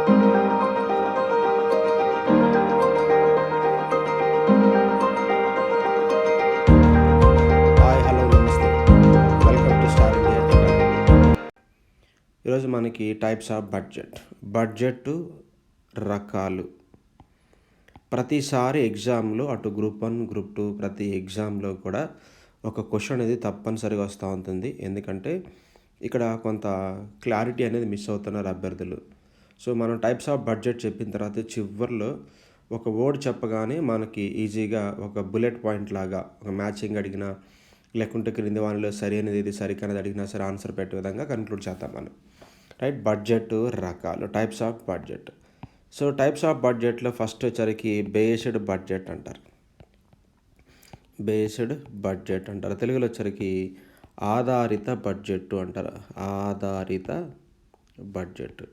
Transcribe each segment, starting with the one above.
Hi hello నమస్తే. Welcome to star India academy. ఈరోజు మనకి టైప్స్ ఆఫ్ బడ్జెట్ రకాలు. ప్రతిసారి ఎగ్జామ్లో అటు గ్రూప్ 1 గ్రూప్ 2 ప్రతి ఎగ్జామ్లో కూడా ఒక క్వశ్చన్ అనేది తప్పనిసరిగా వస్తూ ఉంటుంది. ఎందుకంటే ఇక్కడ కొంత క్లారిటీ అనేది మిస్ అవుతున్నారు అభ్యర్థులు. సో మనం టైప్స్ ఆఫ్ బడ్జెట్ చెప్పిన తర్వాత చివరిలో ఒక వర్డ్ చెప్పగానే మనకి ఈజీగా ఒక బుల్లెట్ పాయింట్ లాగా ఒక మ్యాచింగ్ అడిగినా లేకుంటే క్రింది వానిలో సరి అనేది ఇది సరికనేది అడిగినా సరే ఆన్సర్ పెట్టే విధంగా కన్క్లూడ్ చేద్దాం మనం. రైట్, బడ్జెట్ రకాలు, types of budget. So types of బడ్జెట్లో ఫస్ట్ వచ్చరికి బేస్డ్ బడ్జెట్ అంటారు. బేస్డ్ బడ్జెట్ అంటారు. తెలుగులో వచ్చరికి ఆధారిత బడ్జెట్ అంటారు. ఆధారిత బడ్జెట్.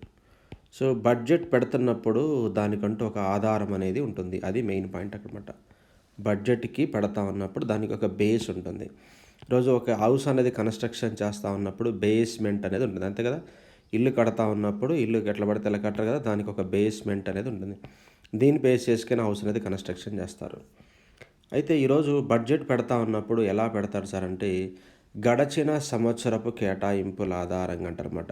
సో బడ్జెట్ పెడుతున్నప్పుడు దానికంటూ ఒక ఆధారం అనేది ఉంటుంది. అది మెయిన్ పాయింట్ అన్నమాట. బడ్జెట్కి పెడతా ఉన్నప్పుడు దానికి ఒక బేస్ ఉంటుంది. ఈరోజు ఒక హౌస్ అనేది కన్స్ట్రక్షన్ చేస్తూ ఉన్నప్పుడు బేస్మెంట్ అనేది ఉంటుంది, అంతే కదా. ఇల్లు కడతా ఉన్నప్పుడు ఇల్లు ఎట్లా పడితే ఎలా కట్టరు కదా, దానికి ఒక బేస్మెంట్ అనేది ఉంటుంది. దీన్ని బేస్ చేసుకుని హౌస్ అనేది కన్స్ట్రక్షన్ చేస్తారు. అయితే ఈరోజు బడ్జెట్ పెడతా ఉన్నప్పుడు ఎలా పెడతారు సార్ అంటే గడచిన సంవత్సరపు కేటాయింపుల ఆధారంగా అంటారన్నమాట.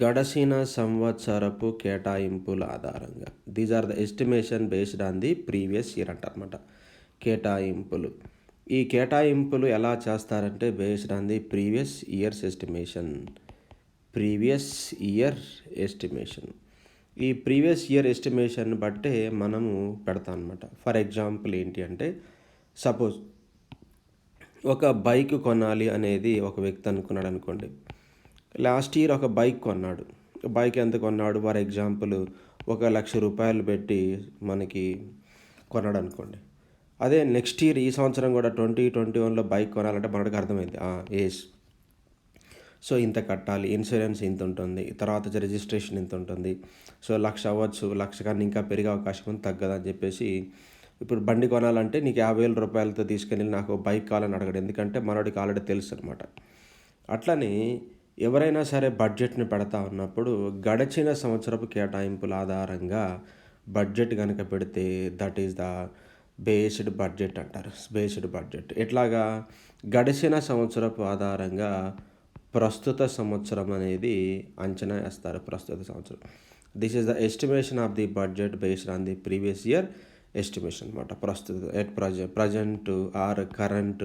గడచిన సంవత్సరపు కేటాయింపుల ఆధారంగా. These are the estimation based on the previous year అంటారన్నమాట. కేటాయింపులు. ఈ కేటాయింపులు ఎలా చేస్తారంటే based on the previous year estimation. ఈ ప్రీవియస్ ఇయర్ ఎస్టిమేషన్ బట్టే మనము పెడతాం అనమాట. ఫర్ ఎగ్జాంపుల్ ఏంటి అంటే సపోజ్ ఒక బైక్ కొనాలి అనేది ఒక వ్యక్తి అనుకున్నాడు అనుకోండి. లాస్ట్ ఇయర్ ఒక బైక్ కొన్నాడు. బైక్ ఎంత కొన్నాడు, ఫర్ ఎగ్జాంపుల్ 1,00,000 రూపాయలు పెట్టి మనకి కొన్నాడు అనుకోండి. అదే నెక్స్ట్ ఇయర్ ఈ సంవత్సరం కూడా 2021లో బైక్ కొనాలంటే మనకు అర్థమైంది ఏస్. సో ఇంత కట్టాలి, ఇన్సూరెన్స్ ఇంత ఉంటుంది, తర్వాత రిజిస్ట్రేషన్ ఇంత ఉంటుంది. సో 1,00,000 అవ్వచ్చు, 1,00,000 కన్నా ఇంకా పెరిగే అవకాశం ఉంది, తగ్గదని చెప్పేసి ఇప్పుడు బండి కొనాలంటే నీకు 50,000 రూపాయలతో తీసుకెళ్ళి నాకు బైక్ కావాలని అడగడు. ఎందుకంటే మనోడికి ఆల్రెడీ తెలుసు అనమాట. అట్లనే ఎవరైనా సరే బడ్జెట్ని పెడతా ఉన్నప్పుడు గడిచిన సంవత్సరపు కేటాయింపుల ఆధారంగా బడ్జెట్ కనుక పెడితే that is the based budget అంటారు. బేస్డ్ బడ్జెట్ ఎట్లాగా, గడిచిన సంవత్సరపు ఆధారంగా ప్రస్తుత సంవత్సరం అనేది అంచనా వేస్తారు. ప్రస్తుత సంవత్సరం. This is the estimation of the budget based on the previous year estimation అనమాట. ప్రజెంట్ ఆర్ కరెంట్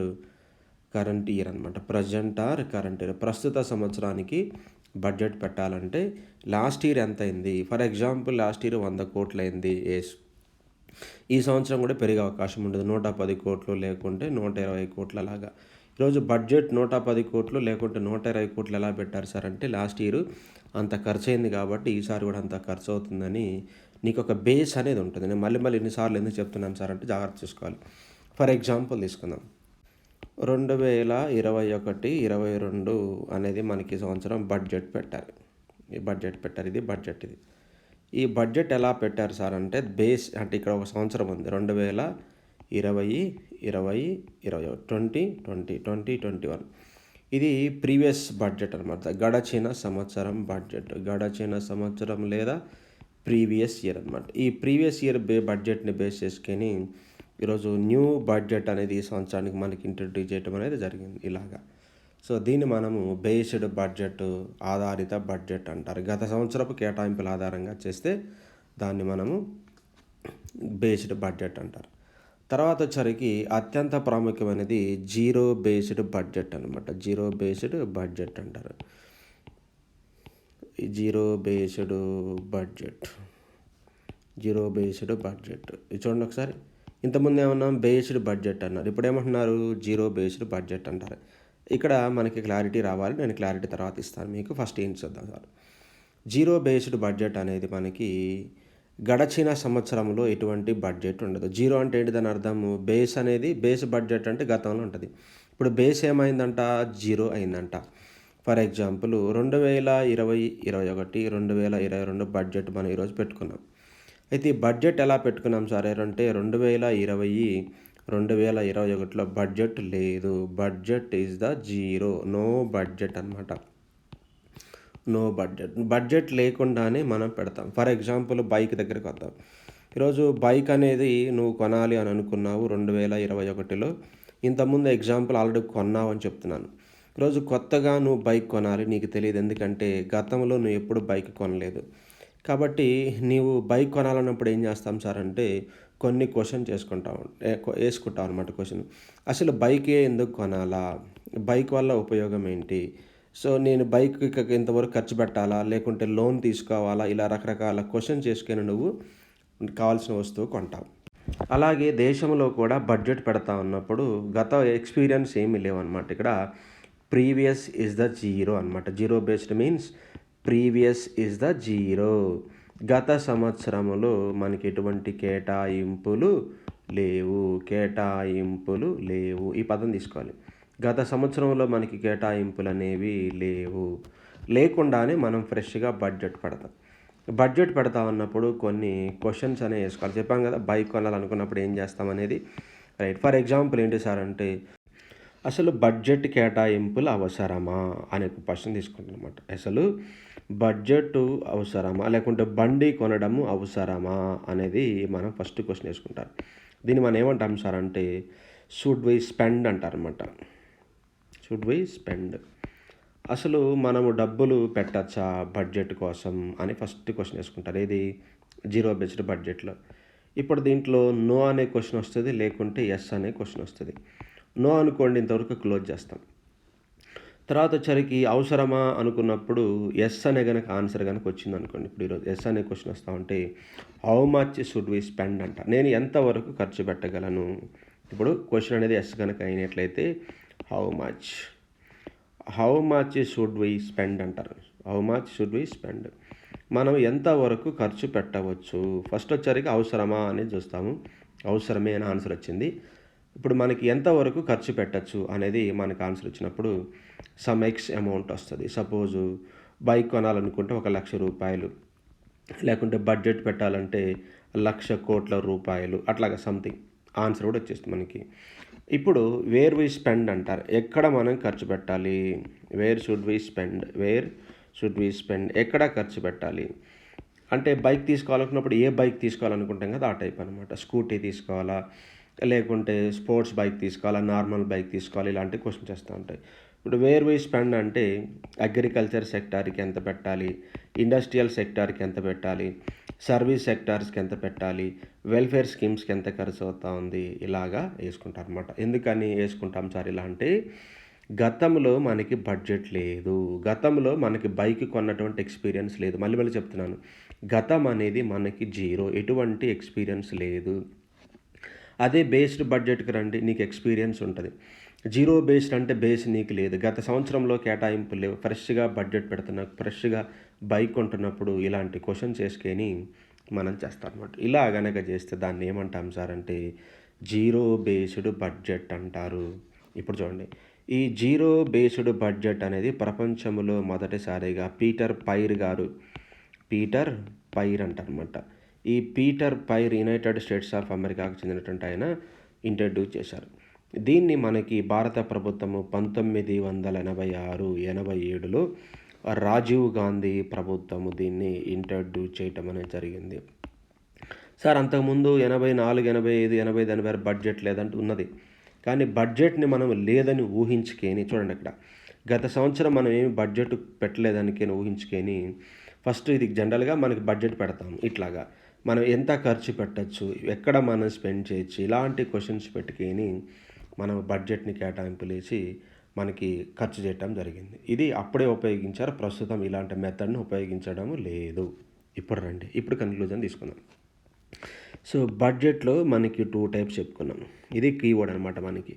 ఇయర్ అనమాట. Present or current year. ప్రస్తుత సంవత్సరానికి బడ్జెట్ పెట్టాలంటే లాస్ట్ ఇయర్ ఎంత అయింది, ఫర్ ఎగ్జాంపుల్ లాస్ట్ ఇయర్ 100 కోట్లు అయింది. ఈ సంవత్సరం కూడా పెరిగే అవకాశం ఉండదు. 110 కోట్లు లేకుంటే 120 కోట్లు అలాగా. ఈరోజు బడ్జెట్ 110 కోట్లు లేకుంటే 120 కోట్లు ఎలా పెట్టారు సార్ అంటే లాస్ట్ ఇయర్ అంత ఖర్చు అయింది కాబట్టి ఈసారి కూడా అంత ఖర్చు అవుతుందని నీకు ఒక బేస్ అనేది ఉంటుంది. నేను మళ్ళీ ఎన్నిసార్లు ఎందుకు చెప్తున్నాను సార్ అంటే జాగ్రత్త చూసుకోవాలి. ఫర్ ఎగ్జాంపుల్ తీసుకుందాం. 2021-22 అనేది మనకి సంవత్సరం బడ్జెట్ పెట్టారు. ఇది బడ్జెట్. ఈ బడ్జెట్ ఎలా పెట్టారు సార్ అంటే బేస్ అంటే ఇక్కడ ఒక సంవత్సరం ఉంది 2020-21 ఇది ప్రీవియస్ బడ్జెట్ అనమాట. గడచిన సంవత్సరం లేదా ప్రీవియస్ ఇయర్ అనమాట. ఈ ప్రీవియస్ ఇయర్ బడ్జెట్ని బేస్ చేసుకొని ఈరోజు న్యూ బడ్జెట్ అనేది ఈ సంవత్సరానికి మనకి ఇంట్రడ్యూస్ చేయడం అనేది జరిగింది ఇలాగా. సో దీన్ని మనము బేస్డ్ బడ్జెట్, ఆధారిత బడ్జెట్ అంటారు. గత సంవత్సరపు కేటాయింపుల ఆధారంగా చేస్తే దాన్ని మనము బేస్డ్ బడ్జెట్ అంటారు. తర్వాత వచ్చరికి అత్యంత ప్రాముఖ్యమైనది జీరో బేస్డ్ బడ్జెట్ అనమాట. జీరో బేస్డ్ బడ్జెట్ అంటారు. జీరో బేస్డ్ బడ్జెట్ ఇది చూడండి ఒకసారి. ఇంతకుముందు ఏమన్నాం బేస్డ్ బడ్జెట్ అన్నారు, ఇప్పుడు ఏమంటున్నారు జీరో బేస్డ్ బడ్జెట్ అంటారు. ఇక్కడ మనకి క్లారిటీ రావాలి, నేను క్లారిటీ తర్వాత ఇస్తాను మీకు. ఫస్ట్ ఏం చూద్దాం సార్. జీరో బేస్డ్ బడ్జెట్ అనేది మనకి గడచిన సంవత్సరంలో ఎటువంటి బడ్జెట్ ఉండదు. జీరో అంటే ఏంటి దాని అర్థము, బేస్ బడ్జెట్ అంటే గతంలో ఉంటుంది. ఇప్పుడు బేస్ ఏమైందంట, జీరో అయిందంట. ఫర్ ఎగ్జాంపుల్ 2020-21 2022 బడ్జెట్ మనం ఈరోజు పెట్టుకున్నాం. అయితే ఈ బడ్జెట్ ఎలా పెట్టుకున్నాం సార్ అంటే 2021లో బడ్జెట్ లేదు. Budget is the zero. No budget అనమాట. No budget. బడ్జెట్ లేకుండానే మనం పెడతాం. ఫర్ ఎగ్జాంపుల్ బైక్ దగ్గరికి వద్దాం. ఈరోజు బైక్ అనేది నువ్వు కొనాలి అని అనుకున్నావు 2021లో. ఇంతకుముందు ఎగ్జాంపుల్ ఆల్రెడీ కొన్నావు అని చెప్తున్నాను. ఈరోజు కొత్తగా నువ్వు బైక్ కొనాలి, నీకు తెలియదు. ఎందుకంటే గతంలో నువ్వు ఎప్పుడు బైక్ కొనలేదు. కాబట్టి నీవు బైక్ కొనాలన్నప్పుడు ఏం చేస్తాం సార్ అంటే కొన్ని క్వశ్చన్ వేసుకుంటాం అనమాట క్వశ్చన్. అసలు బైకే ఎందుకు కొనాలా? బైక్ వల్ల ఉపయోగం ఏంటి? సో నేను బైక్‌కి ఇంతవరకు ఖర్చు పెట్టాలా? లేకుంటే లోన్ తీసుకోవాలా? ఇలా రకరకాల క్వశ్చన్స్ చేసుకొని నువ్వు కావాల్సిన వస్తువు కొంటావు. అలాగే దేశంలో కూడా బడ్జెట్ పెడతా ఉన్నప్పుడు గత ఎక్స్‌పీరియన్స్ ఏమీ లేవనమాట. ఇక్కడ ప్రీవియస్ ఈజ్ ద జీరో అనమాట. Zero based means previous is the zero. గత సంవత్సరములో మనకి ఎటువంటి కేటాయింపులు లేవు. ఈ పదం తీసుకోవాలి. గత సంవత్సరంలో మనకి కేటాయింపులు అనేవి లేకుండానే మనం ఫ్రెష్‌గా బడ్జెట్ పెడతా ఉన్నప్పుడు కొన్ని క్వశ్చన్స్ అనేవి వేసుకోవాలి. చెప్పాం కదా, బైక్ కొనాలనుకున్నప్పుడు ఏం చేస్తామనేది. రైట్. ఫర్ ఎగ్జాంపుల్ ఏంటి సార్ అంటే అసలు బడ్జెట్ కేటాయింపులు అవసరమా అనే క్వశ్చన్ తీసుకుంటాం అనమాట. అసలు బడ్జెట్ అవసరమా, లేకుంటే బండి కొనడము అవసరమా అనేది మనం ఫస్ట్ క్వశ్చన్ వేసుకుంటారు. దీన్ని మనం ఏమంటాం సార్ అంటే షుడ్ వి స్పెండ్ అంటారనమాట. Should we spend. అసలు మనము డబ్బులు పెట్టచ్చా బడ్జెట్ కోసం అని ఫస్ట్ క్వశ్చన్ వేసుకుంటారు. ఏది? జీరో బేస్డ్ బడ్జెట్లో. ఇప్పుడు దీంట్లో నో అనే క్వశ్చన్ వస్తుంది, లేకుంటే ఎస్ అనే క్వశ్చన్ వస్తుంది. నో అనుకోండి, ఇంతవరకు క్లోజ్ చేస్తాం. తర్వాత వచ్చరికి అవసరమా అనుకున్నప్పుడు ఎస్ అనే కనుక ఆన్సర్ కనుక వచ్చింది అనుకోండి. ఇప్పుడు ఈరోజు ఎస్ అనే క్వశ్చన్ వస్తూ ఉంటే how much should we spend అంట. నేను ఎంతవరకు ఖర్చు పెట్టగలను? ఇప్పుడు క్వశ్చన్ అనేది ఎస్ కనుక అయినట్లయితే how much should we spend అంటారు. How much should we spend. మనం ఎంతవరకు ఖర్చు పెట్టవచ్చు? ఫస్ట్ వచ్చరికి అవసరమా అనేది చూస్తాము. అవసరమే అని ఆన్సర్ వచ్చింది. ఇప్పుడు మనకి ఎంతవరకు ఖర్చు పెట్టచ్చు అనేది మనకు ఆన్సర్ వచ్చినప్పుడు సమ్ ఎక్స్ అమౌంట్ వస్తుంది. సపోజు బైక్ కొనాలనుకుంటే 1,00,000 రూపాయలు, లేకుంటే బడ్జెట్ పెట్టాలంటే 1,00,000 కోట్ల రూపాయలు, అట్లాగా సంథింగ్ ఆన్సర్ కూడా వచ్చేస్తుంది మనకి. ఇప్పుడు వేర్ వి స్పెండ్ అంటారు. ఎక్కడ మనం ఖర్చు పెట్టాలి? Where should we spend. ఎక్కడ ఖర్చు పెట్టాలి అంటే బైక్ తీసుకోవాలనుకున్నప్పుడు ఏ బైక్ తీసుకోవాలనుకుంటాం కదా, ఆ టైప్ అనమాట. స్కూటీ తీసుకోవాలా, లేకుంటే స్పోర్ట్స్ బైక్ తీసుకోవాలా, నార్మల్ బైక్ తీసుకోవాలి, ఇలాంటి క్వశ్చన్ చేస్తూ ఉంటాయి. ఇప్పుడు వేర్ వి స్పెండ్ అంటే అగ్రికల్చర్ సెక్టార్కి ఎంత పెట్టాలి, ఇండస్ట్రియల్ సెక్టార్కి ఎంత పెట్టాలి, సర్వీస్ సెక్టార్స్కి ఎంత పెట్టాలి, వెల్ఫేర్ స్కీమ్స్కి ఎంత ఖర్చు అవుతూ ఉంది, ఇలాగా వేసుకుంటారు అనమాట. ఎందుకని వేసుకుంటాం సార్ ఇలా అంటే గతంలో మనకి బడ్జెట్ లేదు. గతంలో మనకి బైక్ కొన్నటువంటి ఎక్స్పీరియన్స్ లేదు. మళ్ళీ చెప్తున్నాను, గతం అనేది మనకి జీరో. ఎటువంటి ఎక్స్పీరియన్స్ లేదు. అదే బేస్డ్ బడ్జెట్కి రండి, నీకు ఎక్స్పీరియన్స్ ఉంటుంది. జీరో బేస్డ్ అంటే బేస్ నీకు లేదు, గత సంవత్సరంలో కేటాయింపులు లేవు, ఫ్రెష్గా బడ్జెట్ పెడుతున్నా, ఫ్రెష్గా బైక్ కొంటున్నప్పుడు ఇలాంటి క్వశ్చన్స్ వేసుకొని మనం చేస్తాం అనమాట. ఇలా గనక చేస్తే దాన్ని ఏమంటాం సార్ అంటే జీరో బేస్డ్ బడ్జెట్ అంటారు. ఇప్పుడు చూడండి, ఈ జీరో బేస్డ్ బడ్జెట్ అనేది ప్రపంచంలో మొదటిసారిగా పీటర్ పైర్ అంటారనమాట. ఈ Peter Pyhrr United States of అమెరికాకు చెందినటువంటి ఆయన ఇంట్రడ్యూస్ చేశారు. దీన్ని మనకి భారత ప్రభుత్వము 1986-87లో రాజీవ్ గాంధీ ప్రభుత్వము దీన్ని ఇంట్రడ్యూస్ చేయటం అనేది జరిగింది. సార్ అంతకుముందు 84, 85, 86 బడ్జెట్ లేదంటూ ఉన్నది. కానీ బడ్జెట్ని మనం లేదని ఊహించుకొని చూడండి, అక్కడ గత సంవత్సరం మనం ఏమి బడ్జెట్ పెట్టలేదానికని ఊహించుకొని ఫస్ట్ ఇది జనరల్గా మనకి బడ్జెట్ పెడతాం. ఇట్లాగా మనం ఎంత ఖర్చు పెట్టచ్చు, ఎక్కడ మనం స్పెండ్ చేయొచ్చు, ఇలాంటి క్వశ్చన్స్ పెట్టుకొని మనం బడ్జెట్ని కేటాయింపులు వేసి మనకి ఖర్చు చేయటం జరిగింది. ఇది అప్పుడే ఉపయోగించారు. ప్రస్తుతం ఇలాంటి మెథడ్ని ఉపయోగించడం లేదు. ఇప్పుడు కన్క్లూజన్ తీసుకుందాం. సో బడ్జెట్లో మనకి 2 టైప్స్ చెప్పుకున్నాం. ఇది కీవర్డ్ అనమాట. మనకి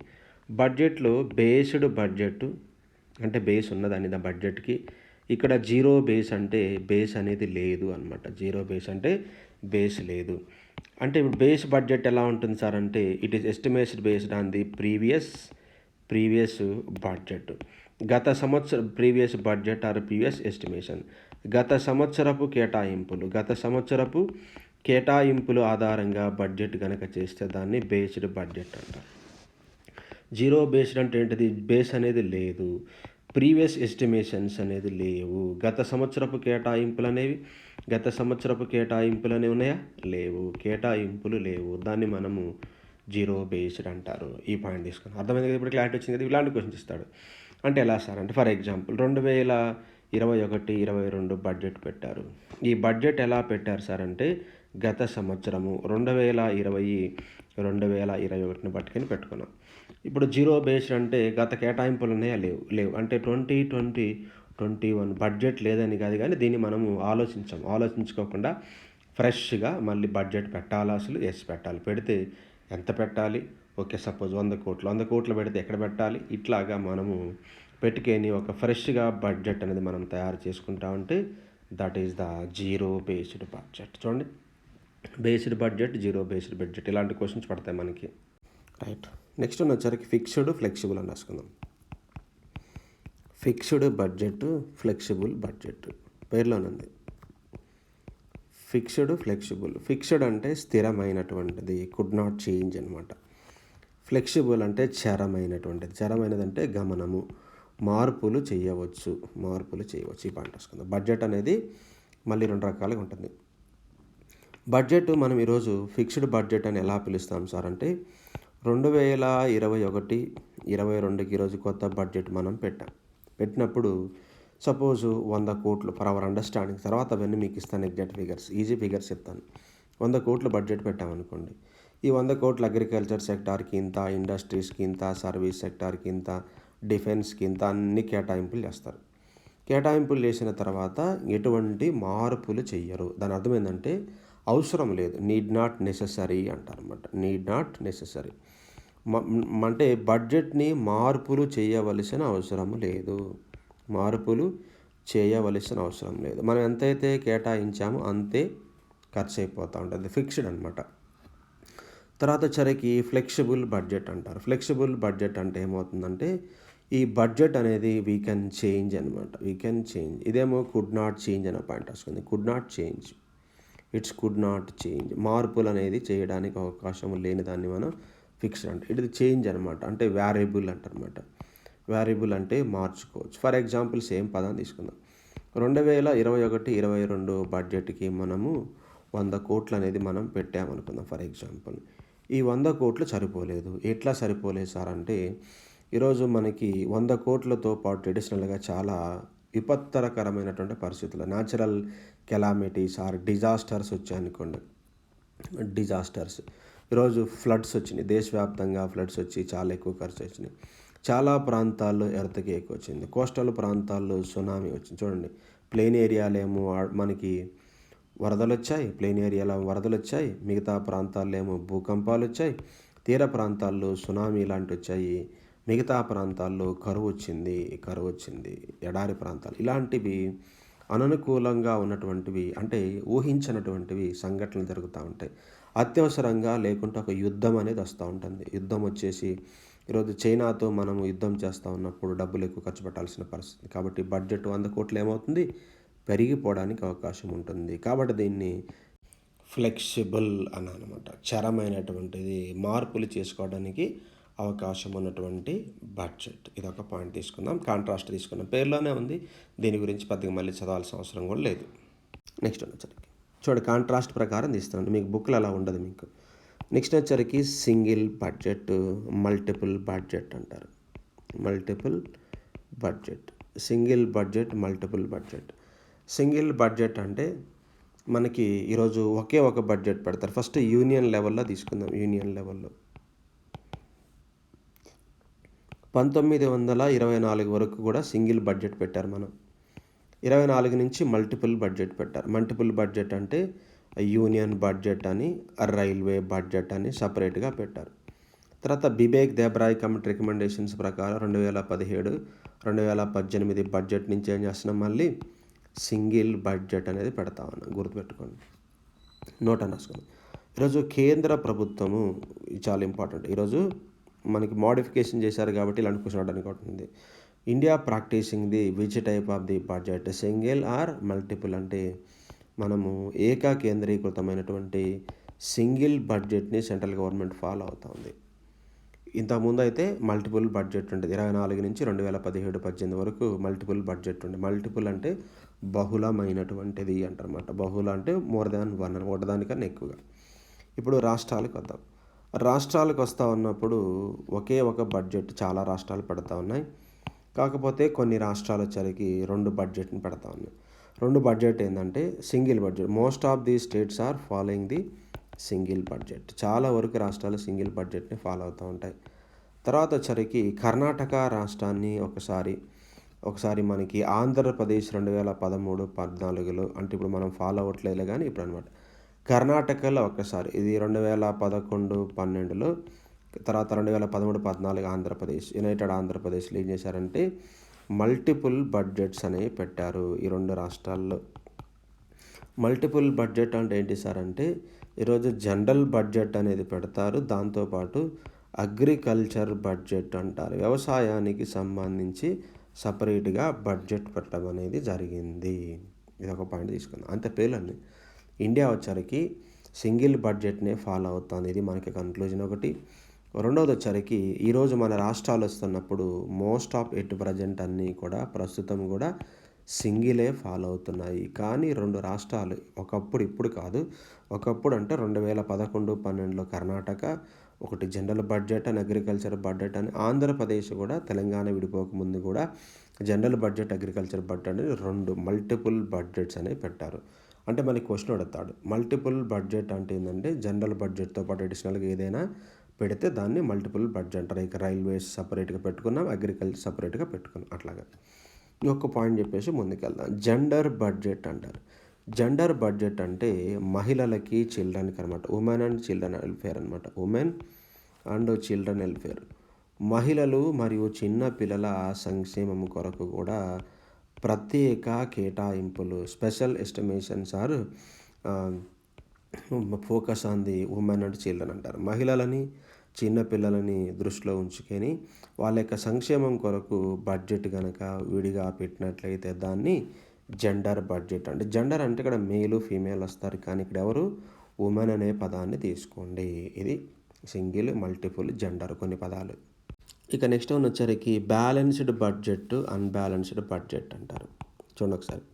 బడ్జెట్లో బేస్డ్ బడ్జెట్ అంటే బేస్ ఉన్నదాన్ని దా బడ్జెట్కి. ఇక్కడ జీరో బేస్ అంటే బేస్ అనేది లేదు అనమాట. జీరో బేస్ అంటే బేస్ లేదు. అంటే ఇప్పుడు బేస్ బడ్జెట్ ఎలా ఉంటుంది సార్ అంటే it is estimation based on the previous budget. గత సంవత్సరం previous budget or previous estimation. గత సంవత్సరపు కేటాయింపులు ఆధారంగా బడ్జెట్ కనుక చేస్తే దాన్ని బేస్డ్ బడ్జెట్ అంటారు. జీరో బేస్డ్ అంటే ఏంటిది? బేస్ అనేది లేదు, ప్రీవియస్ ఎస్టిమేషన్స్ అనేది లేవు. గత సంవత్సరపు కేటాయింపులు అనేవి ఉన్నాయా? లేవు. కేటాయింపులు లేవు. దాన్ని మనము జీరో బేస్డ్ అంటారు. ఈ పాయింట్ తీసుకుని అర్థమైంది కదా? ఇప్పుడు క్లారిటీ వచ్చింది కదా? ఇలాంటి క్వశ్చన్స్ ఇస్తాడు. అంటే ఎలా సార్ అంటే, ఫర్ ఎగ్జాంపుల్ 2021-22 బడ్జెట్ పెట్టారు. ఈ బడ్జెట్ ఎలా పెట్టారు సార్ అంటే, గత సంవత్సరము 2020-2021 పట్టుకొని పెట్టుకున్నాం. ఇప్పుడు జీరో బేస్డ్ అంటే గత కేటాయింపులు ఉన్నాయా? లేవు. అంటే 2020-21 బడ్జెట్ లేదని కాదు, కానీ దీన్ని మనము ఆలోచించుకోకుండా ఫ్రెష్గా మళ్ళీ బడ్జెట్ పెట్టాలా? అసలు పెట్టాలి. పెడితే ఎంత పెట్టాలి? ఓకే, సపోజ్ 100 కోట్లు పెడితే ఎక్కడ పెట్టాలి? ఇట్లాగా మనము పెట్టుకొని ఒక ఫ్రెష్గా బడ్జెట్ అనేది మనం తయారు చేసుకుంటా ఉంటే that is the zero based budget. చూడండి, based budget, zero based budget, ఇలాంటి క్వశ్చన్స్ పడతాయి మనకి. రైట్. నెక్స్ట్ వచ్చరికి ఫిక్స్డ్, ఫ్లెక్సిబుల్ అని రాసుకుందాం. ఫిక్స్డ్ బడ్జెట్, ఫ్లెక్సిబుల్ బడ్జెట్ పేర్లోనుంది. Fixed, flexible. ఫిక్స్డ్ అంటే స్థిరమైనటువంటిది, కుడ్ నాట్ చేంజ్ అనమాట. ఫ్లెక్సిబుల్ అంటే చరమైనది అంటే గమనము, మార్పులు చేయవచ్చు. ఈ పాయింట్ రాసుకుందాం. బడ్జెట్ అనేది మళ్ళీ 2 రకాలుగా ఉంటుంది. బడ్జెట్ మనం ఈరోజు ఫిక్స్డ్ బడ్జెట్ అని ఎలా పిలుస్తాం సార్ అంటే, 2021-22కి ఈరోజు కొత్త బడ్జెట్ మనం పెట్టినప్పుడు సపోజు 100 కోట్లు ఫర్ అవర్ అండర్స్టాండింగ్. తర్వాత అవన్నీ మీకు ఇస్తాను, ఎగ్జాక్ట్ ఫిగర్స్, ఈజీ ఫిగర్స్ చెప్తాను. 100 కోట్లు బడ్జెట్ పెట్టామనుకోండి. ఈ 100 కోట్లు అగ్రికల్చర్ సెక్టార్కి ఇంత, ఇండస్ట్రీస్కి ఇంత, సర్వీస్ సెక్టార్కి ఇంత, డిఫెన్స్కి ఇంత, అన్ని కేటాయింపులు చేస్తారు. కేటాయింపులు చేసిన తర్వాత ఎటువంటి మార్పులు చెయ్యరు. దాని అర్థం ఏంటంటే అవసరం లేదు, నీడ్ నాట్ నెససరీ అంటారు అనమాట. నీడ్ నాట్ నెససరీ అంటే బడ్జెట్ని మార్పులు చేయవలసిన అవసరం లేదు. మనం ఎంతైతే కేటాయించామో అంతే ఖర్చు అయిపోతూ ఉంటుంది. ఫిక్స్డ్ అనమాట. తర్వాత వచ్చరికి ఫ్లెక్సిబుల్ బడ్జెట్ అంటారు. ఫ్లెక్సిబుల్ బడ్జెట్ అంటే ఏమవుతుందంటే, ఈ బడ్జెట్ అనేది వీ కెన్ చేంజ్ అనమాట. ఇదేమో కుడ్ నాట్ చేంజ్ అనే పాయింట్ వస్తుంది. కుడ్ నాట్ చేంజ్, మార్పులు అనేది చేయడానికి అవకాశం లేని దాన్ని మనం ఫిక్స్డ్ అంటే. ఇది చేంజ్ అనమాట. అంటే వేరియబుల్ అంటారనమాట. వేరియబుల్ అంటే మార్చుకోవచ్చు. ఫర్ ఎగ్జాంపుల్ సేమ్ పదాన్ని తీసుకుందాం. 2021-22 బడ్జెట్కి మనము 100 కోట్లు అనేది మనం పెట్టామనుకుందాం ఫర్ ఎగ్జాంపుల్. ఈ 100 కోట్లు సరిపోలేదు. ఎట్లా సరిపోలేదు సార్ అంటే, ఈరోజు మనకి 100 కోట్లతో పాటు ట్రెడిషనల్గా చాలా విపత్తరకరమైనటువంటి పరిస్థితులు, న్యాచురల్ కెలామిటీస్ ఆర్ డిజాస్టర్స్ వచ్చాయనుకోండి. ఈరోజు ఫ్లడ్స్ వచ్చినాయి, దేశవ్యాప్తంగా ఫ్లడ్స్ వచ్చి చాలా ఎక్కువ ఖర్చు వచ్చినాయి. చాలా ప్రాంతాల్లో ఎర్త్‌క్వేక్ వచ్చింది. కోస్టల్ ప్రాంతాల్లో సునామీ వచ్చింది. చూడండి, ప్లెయిన్ ఏరియాలేమో మనకి ప్లెయిన్ ఏరియాలో వరదలు వచ్చాయి. మిగతా ప్రాంతాల్లో ఏమో భూకంపాలు వచ్చాయి. తీర ప్రాంతాల్లో సునామీ లాంటివి వచ్చాయి. మిగతా ప్రాంతాల్లో కరువు వచ్చింది. ఎడారి ప్రాంతాలు, ఇలాంటివి అననుకూలంగా ఉన్నటువంటివి, అంటే ఊహించినటువంటివి సంఘటనలు జరుగుతూ ఉంటాయి. అత్యవసరంగా లేకుంటే ఒక యుద్ధం అనేది వస్తూ ఉంటుంది. యుద్ధం వచ్చేసి ఈరోజు చైనాతో మనము యుద్ధం చేస్తూ ఉన్నప్పుడు డబ్బులు ఎక్కువ ఖర్చు పెట్టాల్సిన పరిస్థితి. కాబట్టి బడ్జెట్ 100 కోట్లు ఏమవుతుంది, పెరిగిపోవడానికి అవకాశం ఉంటుంది. కాబట్టి దీన్ని ఫ్లెక్సిబుల్ అని అనమాట. చరమైనటువంటిది, మార్పులు చేసుకోవడానికి అవకాశం ఉన్నటువంటి బడ్జెట్. ఇదొక పాయింట్ తీసుకుందాం. కాంట్రాస్ట్ తీసుకుందాం. పేర్లోనే ఉంది, దీని గురించి పెద్దగా మళ్ళీ చదవాల్సిన అవసరం కూడా లేదు. నెక్స్ట్ వచ్చరికి చూడండి, కాంట్రాస్ట్ ప్రకారం తీస్తున్నాను. మీకు బుక్లు అలా ఉండదు మీకు. నెక్స్ట్ వచ్చరికి సింగిల్ బడ్జెట్, మల్టిపుల్ బడ్జెట్ అంటారు. సింగిల్ బడ్జెట్ అంటే మనకి ఈరోజు ఒకే ఒక బడ్జెట్ పెడతారు. ఫస్ట్ యూనియన్ లెవెల్లో తీసుకుందాం. 1924 వరకు కూడా సింగిల్ బడ్జెట్ పెట్టారు మనం. 24 నుంచి మల్టిపుల్ బడ్జెట్ పెట్టారు. మల్టిపుల్ బడ్జెట్ అంటే యూనియన్ బడ్జెట్ అని, రైల్వే బడ్జెట్ అని సపరేట్గా పెట్టారు. తర్వాత బిబేక్ దేబ్రాయ్ కమిటీ రికమెండేషన్స్ ప్రకారం 2017-2018 బడ్జెట్ నుంచి ఏం చేస్తున్నాం, మళ్ళీ సింగిల్ బడ్జెట్ అనేది పెడతా ఉన్నాం. గుర్తుపెట్టుకోండి, నోట్ అని రాసుకోండి. ఈరోజు కేంద్ర ప్రభుత్వము చాలా ఇంపార్టెంట్. ఈరోజు మనకి మోడిఫికేషన్ చేశారు కాబట్టి ఇలాంటి క్వశ్చన్ అవ్వడానికి ఉంటుంది. India practising the which type of the budget, single or multiple అంటే మనము ఏకకేంద్రీకృతమైనటువంటి సింగిల్ బడ్జెట్‌ని సెంట్రల్ గవర్నమెంట్ ఫాలో అవుతుంది. ఇంతకుముందు అయితే మల్టిపుల్ బడ్జెట్ ఉండేది. 24 నుంచి 2017, 18 వరకు మల్టిపుల్ బడ్జెట్ ఉండే. మల్టిపుల్ అంటే బహుళమైనటువంటిది అంటారన్నమాట. బహుళ అంటే మోర్ దాన్ వన్, ఒకదానికన్నా ఎక్కువగా. ఇప్పుడు రాష్ట్రాలకు వద్దాం. రాష్ట్రాలకు వస్తూ ఉన్నప్పుడు ఒకే ఒక బడ్జెట్ చాలా రాష్ట్రాలు పెడతా ఉన్నాయి. కాకపోతే కొన్ని రాష్ట్రాలు వచ్చరికి 2 బడ్జెట్‌ని పెడతా ఉన్నాయి. 2 బడ్జెట్ ఏందంటే single budget. Most of the states are following the single budget. చాలా వరకు రాష్ట్రాలు సింగిల్ బడ్జెట్‌ని ఫాలో అవుతూ ఉంటాయి. తర్వాత వచ్చరికి కర్ణాటక రాష్ట్రాన్ని ఒకసారి మనకి ఆంధ్రప్రదేశ్ 2013, 14లో అంటే ఇప్పుడు మనం ఫాలో అవ్వట్లేదులే కానీ ఇప్పుడు అనమాట. కర్ణాటకలో ఒక్కసారి ఇది 2011, 12లో తర్వాత 2013, 14 ఆంధ్రప్రదేశ్ యునైటెడ్ ఆంధ్రప్రదేశ్లో ఏం చేశారంటే మల్టిపుల్ బడ్జెట్స్ అనేవి పెట్టారు ఈ 2 రాష్ట్రాల్లో. మల్టిపుల్ బడ్జెట్ అంటే ఏంటి సార్ అంటే ఈరోజు జనరల్ బడ్జెట్ అనేది పెడతారు. దాంతోపాటు అగ్రికల్చర్ బడ్జెట్ అంటారు. వ్యవసాయానికి సంబంధించి సపరేట్గా బడ్జెట్ పెట్టడం అనేది జరిగింది. ఇది ఒక పాయింట్ తీసుకుందాం. అంతే పేర్లండి. ఇండియా వచ్చరికి సింగిల్ బడ్జెట్నే ఫాలో అవుతుంది. ఇది మనకి కన్క్లూజన్ ఒకటి. రెండవది వచ్చరికి ఈరోజు మన రాష్ట్రాలు వస్తున్నప్పుడు మోస్ట్ ఆఫ్ ఎట్ ప్రజెంట్ అన్నీ కూడా ప్రస్తుతం కూడా సింగిలే ఫాలో అవుతున్నాయి. కానీ 2 రాష్ట్రాలు ఒకప్పుడు, ఇప్పుడు కాదు, ఒకప్పుడు అంటే 2011, 12లో కర్ణాటక ఒకటి జనరల్ బడ్జెట్ అని అగ్రికల్చర్ బడ్జెట్ అని, ఆంధ్రప్రదేశ్ కూడా తెలంగాణ విడిపోకముందు కూడా జనరల్ బడ్జెట్ అగ్రికల్చర్ బడ్జెట్ అని 2 మల్టిపుల్ బడ్జెట్స్ అనేవి పెట్టారు. అంటే మనకి క్వశ్చన్ అడుగుతాడు, మల్టిపుల్ బడ్జెట్ అంటే ఏంటంటే జనరల్ బడ్జెట్తో పాటు అడిషనల్గా ఏదైనా పెడితే దాన్ని మల్టిపుల్ బడ్జెట్ అంటారు. ఇక రైల్వేస్ సపరేట్గా పెట్టుకున్నాం, అగ్రికల్చర్ సపరేట్గా పెట్టుకున్నాం. అట్లాగా ఇంకొక పాయింట్ చెప్పేసి ముందుకెళ్దాం. జెండర్ బడ్జెట్ అంటారు. జెండర్ బడ్జెట్ అంటే మహిళలకి, చిల్డ్రన్కి అనమాట. ఉమెన్ అండ్ చిల్డ్రన్ వెల్ఫేర్ అనమాట. Women and children welfare. మహిళలు మరియు చిన్న పిల్లల సంక్షేమం కొరకు కూడా ప్రత్యేక కేటాయింపులు, special estimations are focus on the women and children అంటారు. మహిళలని, చిన్న పిల్లలని దృష్టిలో ఉంచుకొని వాళ్ళ యొక్క సంక్షేమం కొరకు బడ్జెట్ కనుక విడిగా పెట్టినట్లయితే దాన్ని జెండర్ బడ్జెట్ అంటే. జెండర్ అంటే ఇక్కడ మేలు, ఫీమేల్ వస్తారు, కానీ ఇక్కడ ఎవరు ఉమెన్ అనే పదాన్ని తీసుకోండి. ఇది సింగిల్, మల్టిపుల్, జెండర్ కొన్ని పదాలు. ఇక నెక్స్ట్ వన్ వచ్చరికి బ్యాలెన్స్డ్ బడ్జెట్, అన్బ్యాలెన్స్డ్ బడ్జెట్ అంటారు. చూడండి ఒకసారి,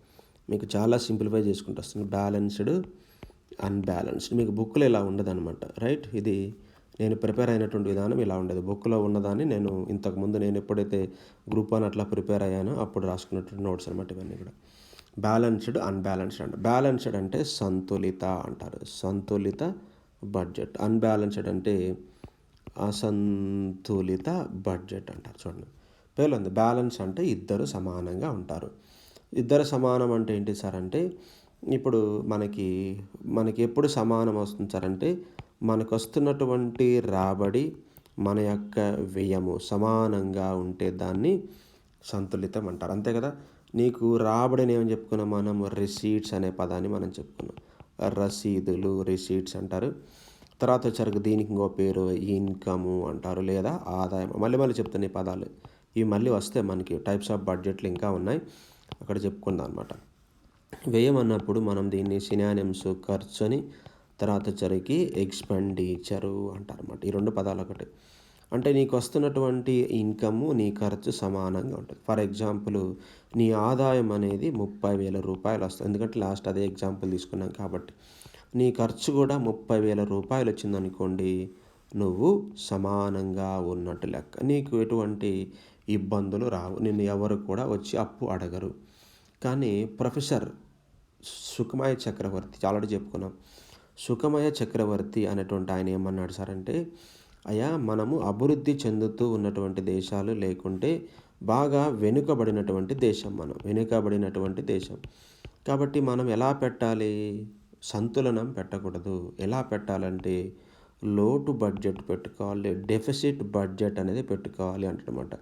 మీకు చాలా సింప్లిఫై చేసుకుంటూ వస్తుంది. Balanced, unbalanced. మీకు బుక్లో ఇలా ఉండదన్నమాట, రైట్. ఇది నేను ప్రిపేర్ అయినటువంటి విధానం ఇలా ఉండేది. బుక్లో ఉన్నదాన్ని నేను ఇంతకుముందు నేను ఎప్పుడైతే గ్రూప్ 1 అట్లా ప్రిపేర్ అయ్యానో అప్పుడు రాసుకున్నటువంటి నోట్స్ అనమాట ఇవన్నీ కూడా. బ్యాలెన్స్డ్, అన్బ్యాలెన్స్డ్ అంటే బ్యాలెన్స్డ్ అంటే సంతులిత అంటారు, సంతులిత బడ్జెట్. అన్బ్యాలెన్స్డ్ అంటే అసంతులిత బడ్జెట్ అంటారు. చూడండి పేర్లు ఉంది. బ్యాలెన్స్ అంటే ఇద్దరు సమానంగా ఉంటారు. ఇద్దరు సమానం అంటే ఏంటి సార్ అంటే ఇప్పుడు మనకి ఎప్పుడు సమానం వస్తుంది సార్ అంటే మనకు వస్తున్నటువంటి రాబడి, మన యొక్క వ్యయము సమానంగా ఉంటే దాన్ని సంతులితం అంటారు. అంతే కదా. నీకు రాబడిని ఏమని చెప్పుకున్నాం మనం, రిసీట్స్ అనే పదాన్ని మనం చెప్పుకున్నాం. రసీదులు, రిసీట్స్ అంటారు. తర్వాత వచ్చరికి దీనికి ఇంకో పేరు ఇన్కము అంటారు, లేదా ఆదాయం. మళ్ళీ చెప్తాను ఈ పదాలు. ఇవి మళ్ళీ వస్తే మనకి టైప్స్ ఆఫ్ బడ్జెట్లు ఇంకా ఉన్నాయి, అక్కడ చెప్పుకుందాం అనమాట. వ్యయం అన్నప్పుడు మనం దీన్ని సినానిమ్స్, ఖర్చు అని, తర్వాత వచ్చరికి ఎక్స్పెండిచరు అంటారు అన్నమాట. ఈ 2 పదాలు ఒకటి. అంటే నీకు వస్తున్నటువంటి ఇన్కము, నీ ఖర్చు సమానంగా ఉంటుంది. ఫర్ ఎగ్జాంపుల్ నీ ఆదాయం అనేది 30,000 రూపాయలు వస్తుంది. ఎందుకంటే లాస్ట్ అదే ఎగ్జాంపుల్ తీసుకున్నాం కాబట్టి. నీ ఖర్చు కూడా 30,000 రూపాయలు వచ్చిందనుకోండి, నువ్వు సమానంగా ఉన్నట్టు లెక్క. నీకు ఎటువంటి ఇబ్బందులు రావు, నిన్ను ఎవరు కూడా వచ్చి అప్పు అడగరు. కానీ ప్రొఫెసర్ సుఖమయ చక్రవర్తి ఆల్రెడీ చెప్పుకున్నాం. సుఖమయ చక్రవర్తి అనేటువంటి ఆయన ఏమన్నాడు సార్ అంటే, అయ్యా మనము అభివృద్ధి చెందుతూ ఉన్నటువంటి దేశాలు లేకుంటే బాగా వెనుకబడినటువంటి దేశం. కాబట్టి మనం ఎలా పెట్టాలి, సంతులనం పెట్టకూడదు. ఎలా పెట్టాలంటే లోటు బడ్జెట్ పెట్టుకోవాలి, డెఫిసిట్ బడ్జెట్ అనేది పెట్టుకోవాలి అంటనమాట.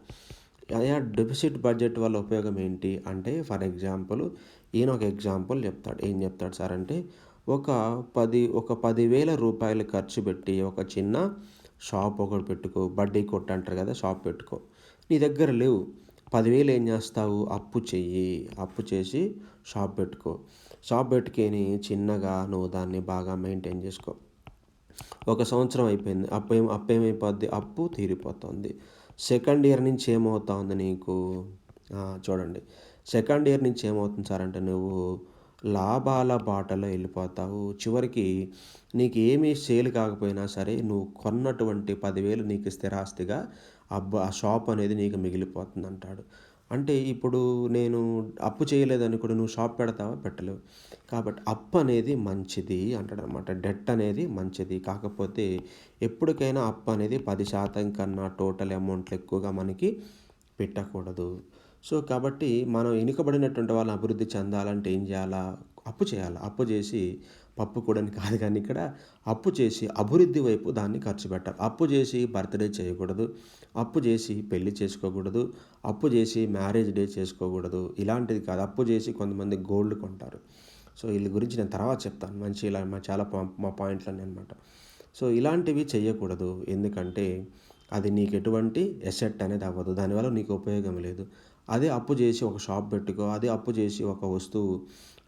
అయ్యా డెఫిసిట్ బడ్జెట్ వల్ల ఉపయోగం ఏంటి అంటే, ఫర్ ఎగ్జాంపుల్ ఈయన ఒక ఎగ్జాంపుల్ చెప్తాడు. ఏం చెప్తాడు సార్ అంటే, ఒక 10,000 రూపాయలు ఖర్చు పెట్టి ఒక చిన్న షాప్ ఒకటి పెట్టుకో, బడ్డీ కొట్టు అంటారు కదా, షాప్ పెట్టుకో. నీ దగ్గర లేవు, 10,000 ఏం చేస్తావు, అప్పు చేసి షాప్ పెట్టుకో. షాప్ పెట్టుకొని చిన్నగా నువ్వు దాన్ని బాగా మెయింటైన్ చేసుకో. ఒక సంవత్సరం అయిపోయింది. అప్పేమైపోద్ది? అప్పు తీరిపోతుంది. సెకండ్ ఇయర్ నుంచి ఏమవుతా ఉంది నీకు? చూడండి. సెకండ్ ఇయర్ నుంచి ఏమవుతుంది సార్ అంటే నువ్వు లాభాల బాటలో వెళ్ళిపోతావు. చివరికి నీకేమీ సేల్ కాకపోయినా సరే నువ్వు కొన్నటువంటి 10,000 నీకు స్థిరాస్తిగా ఆ షాప్ అనేది నీకు మిగిలిపోతుందంటాడు. అంటే ఇప్పుడు నేను అప్పు చేయలేదని కూడా నువ్వు షాప్ పెడతావా? పెట్టలేవు. కాబట్టి అప్పు అనేది మంచిది అంటాడనమాట. డెట్ అనేది మంచిది. కాకపోతే ఎప్పటికైనా అప్పు అనేది 10% కన్నా టోటల్ అమౌంట్లు ఎక్కువగా మనకి పెట్టకూడదు. సో కాబట్టి మనం వెనుకబడినటువంటి వాళ్ళని అభివృద్ధి చెందాలంటే ఏం చేయాలా? అప్పు చేయాలి. అప్పు చేసి పప్పు కూడని కాదు కానీ ఇక్కడ అప్పు చేసి అభివృద్ధి వైపు దాన్ని ఖర్చు పెట్టాలి. అప్పు చేసి బర్త్‌డే చేయకూడదు. అప్పు చేసి పెళ్లి చేసుకోకూడదు. అప్పు చేసి మ్యారేజ్ డే చేసుకోకూడదు. ఇలాంటిది కాదు. అప్పు చేసి కొంతమంది గోల్డ్ కొంటారు. సో వీళ్ళ గురించి నేను తర్వాత చెప్తాను. మంచి ఇలా చాలా మా పాయింట్లన్నీ అనమాట. సో ఇలాంటివి చేయకూడదు. ఎందుకంటే అది నీకు ఎటువంటి ఎసెట్ అనేది అవ్వదు. దానివల్ల నీకు ఉపయోగం లేదు. అదే అప్పు చేసి ఒక షాప్ పెట్టుకో. అదే అప్పు చేసి ఒక వస్తువు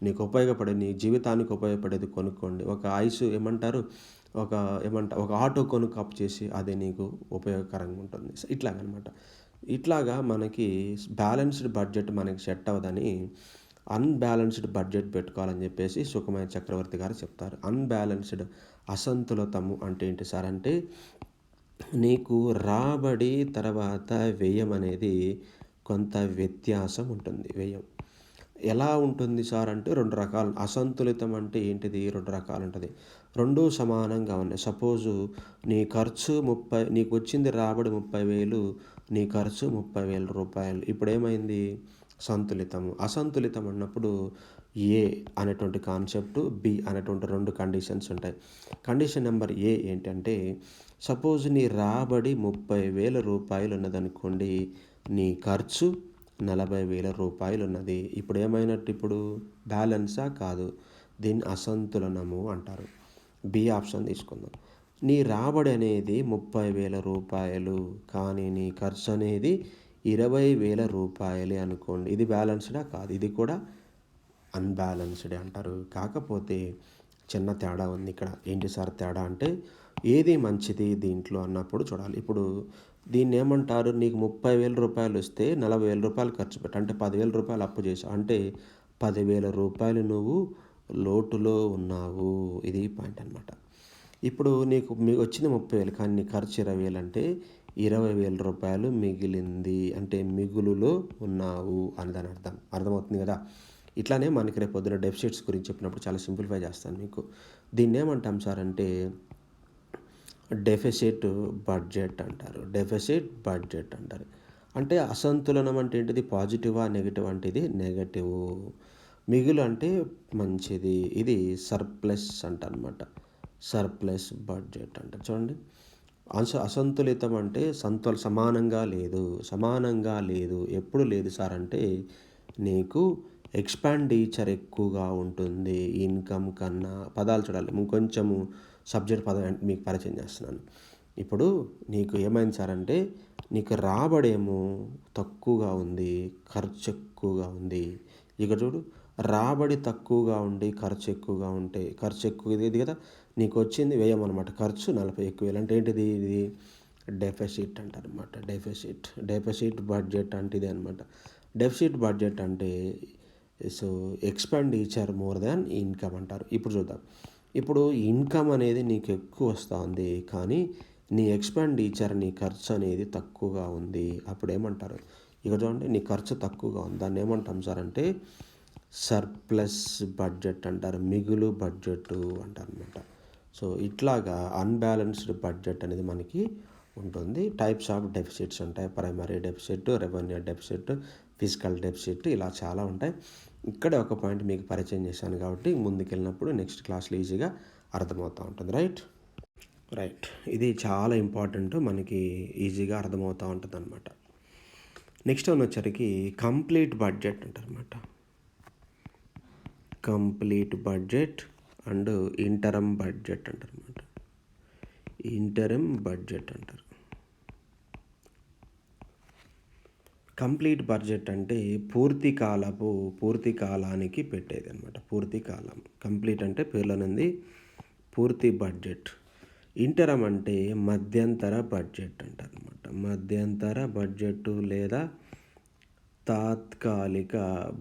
నీకు ఉపయోగపడే నీ జీవితానికి ఉపయోగపడేది కొనుక్కోండి. ఒక ఒక ఆటో కొనుక్కు అప్పు చేసి అది నీకు ఉపయోగకరంగా ఉంటుంది. ఇట్లాగనమాట. ఇట్లాగా మనకి బ్యాలెన్స్డ్ బడ్జెట్ మనకి సెట్ అవ్వదని అన్‌బ్యాలెన్స్డ్ బడ్జెట్ పెట్టుకోవాలని చెప్పేసి సుఖమయ చక్రవర్తి గారు చెప్తారు. అన్‌బ్యాలెన్స్డ్ అసంతులితము అంటే ఏంటి సార్ అంటే నీకు రాబడి తర్వాత వ్యయం అనేది కొంత వ్యత్యాసం ఉంటుంది. వ్యయం ఎలా ఉంటుంది సార్ అంటే 2 రకాలు. అసంతులితం అంటే ఏంటిది? 2 రకాలు ఉంటుంది. 2 సమానంగా ఉన్నాయి. సపోజు నీ ఖర్చు నీకు వచ్చింది రాబడి 30,000, నీ ఖర్చు రూ. 30,000. ఇప్పుడేమైంది? సంతులితము. అసంతులితం అన్నప్పుడు ఏ అనేటువంటి కాన్సెప్ట్, బి అనేటువంటి 2 కండిషన్స్ ఉంటాయి. కండిషన్ నెంబర్ ఏ ఏంటంటే సపోజ్ నీ రాబడి రూ. 30,000 ఉన్నదనుకోండి. నీ ఖర్చు రూ. 40,000 ఉన్నది. ఇప్పుడు ఏమైనట్టు? ఇప్పుడు బ్యాలెన్సా? కాదు. దీన్ని అసంతులనము అంటారు. బి ఆప్షన్ తీసుకుందాం. నీ రాబడి అనేది రూ. 30,000 కానీ నీ ఖర్చు అనేది రూ. 20,000 అనుకోండి. ఇది బ్యాలెన్స్డా? కాదు. ఇది కూడా అన్బ్యాలెన్స్డ్ అంటారు. కాకపోతే చిన్న తేడా ఉంది ఇక్కడ. ఏంటి సార్ తేడా అంటే ఏది మంచిది దీంట్లో అన్నప్పుడు చూడాలి. ఇప్పుడు దీన్ని ఏమంటారు? నీకు రూ. 30,000 వస్తే రూ. 40,000 ఖర్చు పెట్టు. అంటే రూ. 10,000 అప్పు చేసావు. అంటే రూ. 10,000 నువ్వు లోటులో ఉన్నావు. ఇది పాయింట్ అనమాట. ఇప్పుడు మీకు వచ్చింది 30,000 కానీ నీ ఖర్చు 20,000 అంటే రూ. 20,000 మిగిలింది. అంటే మిగులులో ఉన్నావు అని దాని అర్థం. అర్థమవుతుంది కదా? ఇట్లానే మనకి రేపు పొద్దున డెఫిసిట్స్ గురించి చెప్పినప్పుడు చాలా సింప్లిఫై చేస్తాను మీకు. దీన్ని ఏమంటాం సార్ అంటే డెఫిసిట్ బడ్జెట్ అంటారు. డెఫిసిట్ బడ్జెట్ అంటారు. అంటే అసంతులనం అంటే ఏంటిది? పాజిటివా? నెగటివ్ అంటే ఇది నెగటివ్. మిగులు అంటే మంచిది. ఇది సర్ప్లస్ అంటారనమాట. సర్ప్లస్ బడ్జెట్ అంటారు. చూడండి. అసంతులితం అంటే సమానంగా లేదు. ఎప్పుడు లేదు సార్ అంటే నీకు ఎక్స్‌పెండిచర్ ఎక్కువగా ఉంటుంది ఇన్‌కమ్ కన్నా. పదాలు చూడాలి. ఇంకొంచెము సబ్జెక్ట్ పదం మీకు పరిచయం చేస్తున్నాను. ఇప్పుడు నీకు ఏమైంది సార్ అంటే నీకు రాబడేమో తక్కువగా ఉంది, ఖర్చు ఎక్కువగా ఉంది. ఇక్కడ చూడు, రాబడి తక్కువగా ఉండి ఖర్చు ఎక్కువగా ఉంటే, ఖర్చు ఎక్కువ ఇది కదా, నీకు వచ్చింది వ్యయం అనమాట. ఖర్చు 40 ఎక్కువ. అంటే ఏంటిది? ఇది డెఫిసిట్ అంటారనమాట. డెఫిసిట్ బడ్జెట్ అంటే ఇదే అనమాట. డెఫిసిట్ బడ్జెట్ అంటే so expenditure more than income అంటారు. ఇప్పుడు చూద్దాం. ఇప్పుడు ఇన్‌కమ్ అనేది నీకు ఎక్కువ వస్తూ ఉంది కానీ నీ ఎక్స్‌పెండిచర్ నీ ఖర్చు అనేది తక్కువగా ఉంది. అప్పుడు ఏమంటారు? ఇక్కడ చూడండి, నీ ఖర్చు తక్కువగా ఉంది. దాన్ని ఏమంటాం సార్ అంటే సర్ప్లస్ బడ్జెట్ అంటారు. మిగులు బడ్జెట్ అంటారనమాట. సో ఇట్లాగా అన్బ్యాలెన్స్డ్ బడ్జెట్ అనేది మనకి ఉంటుంది. టైప్స్ ఆఫ్ డెఫిసిట్స్ ఉంటాయి. Primary deficit, revenue deficit, physical deficit, ఇలా చాలా ఉంటాయి. ఇక్కడే ఒక పాయింట్ మీకు పరిచయం చేశాను కాబట్టి ముందుకెళ్ళినప్పుడు నెక్స్ట్ క్లాస్లో ఈజీగా అర్థమవుతూ ఉంటుంది. రైట్. ఇది చాలా ఇంపార్టెంట్. మనకి ఈజీగా అర్థమవుతూ ఉంటుంది అనమాట. నెక్స్ట్ వన్ వచ్చరికి కంప్లీట్ బడ్జెట్ అంటారనమాట. కంప్లీట్ బడ్జెట్ అండ్ ఇంటరమ్ బడ్జెట్ అంటారనమాట. ఇంటరమ్ బడ్జెట్ అంటారు. కంప్లీట్ బడ్జెట్ అంటే పూర్తి కాలానికి పెట్టేదనమాట. పూర్తి కాలం. కంప్లీట్ అంటే పేర్లోనుంది పూర్తి బడ్జెట్. ఇంటరమ్ అంటే మధ్యంతర బడ్జెట్ అంటారనమాట. మధ్యంతర బడ్జెట్టు లేదా తాత్కాలిక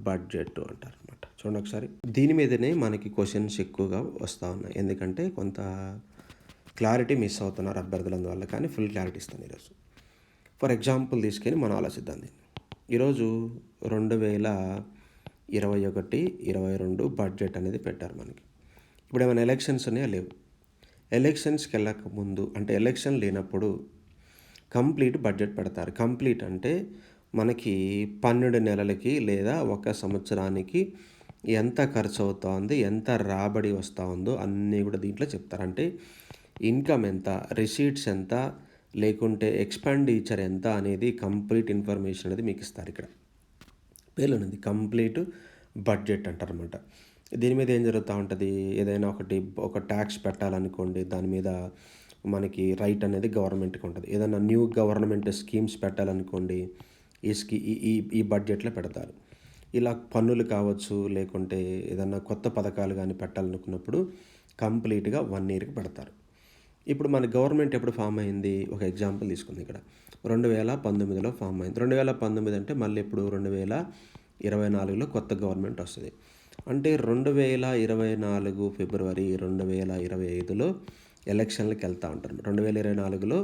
బడ్జెట్ అంటారనమాట. చూడండి ఒకసారి. దీని మీదనే మనకి క్వెషన్స్ ఎక్కువగా వస్తూ ఉన్నాయి. ఎందుకంటే కొంత క్లారిటీ మిస్ అవుతున్నారు అభ్యర్థులు, అందువల్ల. కానీ ఫుల్ క్లారిటీ ఇస్తాను ఈరోజు. ఫర్ ఎగ్జాంపుల్ తీసుకొని మనం ఆలోచిద్దాం దీన్ని. ఈరోజు 2021, 22 బడ్జెట్ అనేది పెట్టారు మనకి. ఇప్పుడు ఏమైనా ఎలక్షన్స్ ఉన్నాయా? లేవు. ఎలక్షన్స్కి వెళ్ళక ముందు అంటే ఎలక్షన్ లేనప్పుడు కంప్లీట్ బడ్జెట్ పెడతారు. కంప్లీట్ అంటే మనకి 12 నెలలకి లేదా 1 సంవత్సరానికి ఎంత ఖర్చు అవుతోంది, ఎంత రాబడి వస్తూ ఉందో అన్నీ కూడా దీంట్లో చెప్తారు. అంటే ఇన్కమ్ ఎంత, రిసీట్స్ ఎంత, లేకుంటే ఎక్స్పెండిచర్ ఎంత అనేది కంప్లీట్ ఇన్ఫర్మేషన్ అనేది మీకు ఇస్తారు. ఇక్కడ పేర్లోనుంది కంప్లీట్ బడ్జెట్ అంటారనమాట. దీని మీద ఏం జరుగుతూ ఉంటుంది, ఏదైనా ఒక ట్యాక్స్ పెట్టాలనుకోండి, దాని మీద మనకి రైట్ అనేది గవర్నమెంట్కి ఉంటుంది. ఏదైనా న్యూ గవర్నమెంట్ స్కీమ్స్ పెట్టాలనుకోండి, ఈ బడ్జెట్లో పెడతారు. ఇలా పన్నులు కావచ్చు, లేకుంటే ఏదన్నా కొత్త పథకాలు కానీ పెట్టాలనుకున్నప్పుడు కంప్లీట్గా 1 ఇయర్కి పెడతారు. ఇప్పుడు మన గవర్నమెంట్ ఎప్పుడు ఫామ్ అయింది, ఒక ఎగ్జాంపుల్ తీసుకుంది. ఇక్కడ 2019లో ఫామ్ అయింది. 2019 అంటే మళ్ళీ ఇప్పుడు 2024లో కొత్త గవర్నమెంట్ వస్తుంది. అంటే 2024 ఫిబ్రవరి, 2025లో ఎలక్షన్లకు వెళ్తూ ఉంటారు. 2024లో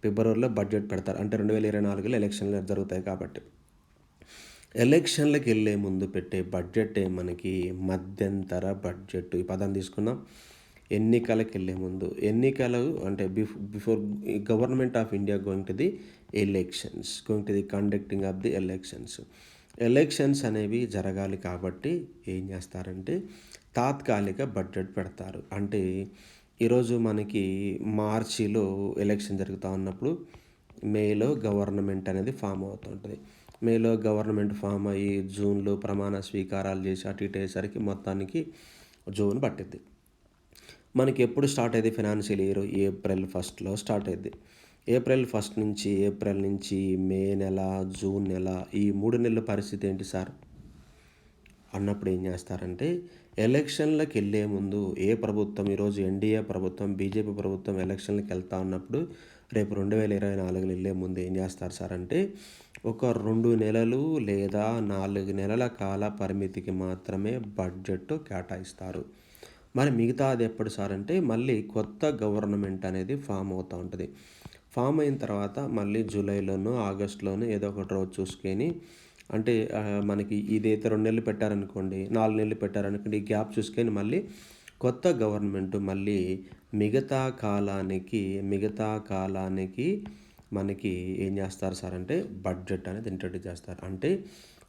ఫిబ్రవరిలో బడ్జెట్ పెడతారు. అంటే 2024లో ఎలక్షన్లు జరుగుతాయి కాబట్టి. ఎలక్షన్లకు వెళ్ళే ముందు పెట్టే బడ్జెటే మనకి మధ్యంతర బడ్జెట్. ఈ పదాన్ని తీసుకుందాం. ఎన్నికలకు వెళ్ళే ముందు, ఎన్నికలు అంటే before government of India going to the elections, conducting of the elections అనేవి జరగాలి కాబట్టి ఏం చేస్తారంటే తాత్కాలిక బడ్జెట్ పెడతారు. అంటే ఈరోజు మనకి మార్చిలో ఎలక్షన్ జరుగుతూ ఉన్నప్పుడు మేలో గవర్నమెంట్ అనేది ఫామ్ అవుతుంటుంది. మేలో గవర్నమెంట్ ఫామ్ అయ్యి జూన్లో ప్రమాణ స్వీకారాలు చేసి అటు ఇటు అయ్యేసరికి మొత్తానికి జూన్ పట్టిద్ది. మనకి ఎప్పుడు స్టార్ట్ అయ్యేది ఫైనాన్షియల్ ఇయర్? ఏప్రిల్ 1లో స్టార్ట్ అయ్యింది. ఏప్రిల్ 1 నుంచి మే నెల, జూన్ నెల, ఈ 3 నెలల పరిస్థితి ఏంటి సార్ అన్నప్పుడు ఏం చేస్తారంటే ఎలక్షన్లకు వెళ్ళే ముందు ఏ ప్రభుత్వం, ఈరోజు ఎన్డీఏ ప్రభుత్వం, బీజేపీ ప్రభుత్వం ఎలక్షన్లకు వెళ్తూ ఉన్నప్పుడు రేపు 2024లో వెళ్ళే ముందు ఏం చేస్తారు సార్ అంటే ఒక 2 నెలలు లేదా 4 నెలల కాల పరిమితికి మాత్రమే బడ్జెట్ కేటాయిస్తారు. మరి మిగతాది ఎప్పుడు సార్ అంటే మళ్ళీ కొత్త గవర్నమెంట్ అనేది ఫామ్ అవుతూ ఉంటుంది. ఫామ్ అయిన తర్వాత మళ్ళీ జూలైలోనో ఆగస్టులోనో ఏదో ఒకటి రోజు చూసుకొని, అంటే మనకి ఇదైతే 2 నెలలు పెట్టారనుకోండి, 4 నెలలు పెట్టారనుకోండి, ఈ గ్యాప్ చూసుకొని మళ్ళీ కొత్త గవర్నమెంట్ మళ్ళీ మిగతా కాలానికి మనకి ఏం చేస్తారు సార్ అంటే బడ్జెట్ అనేది ఇంట్రడ్యూస్ చేస్తారు. అంటే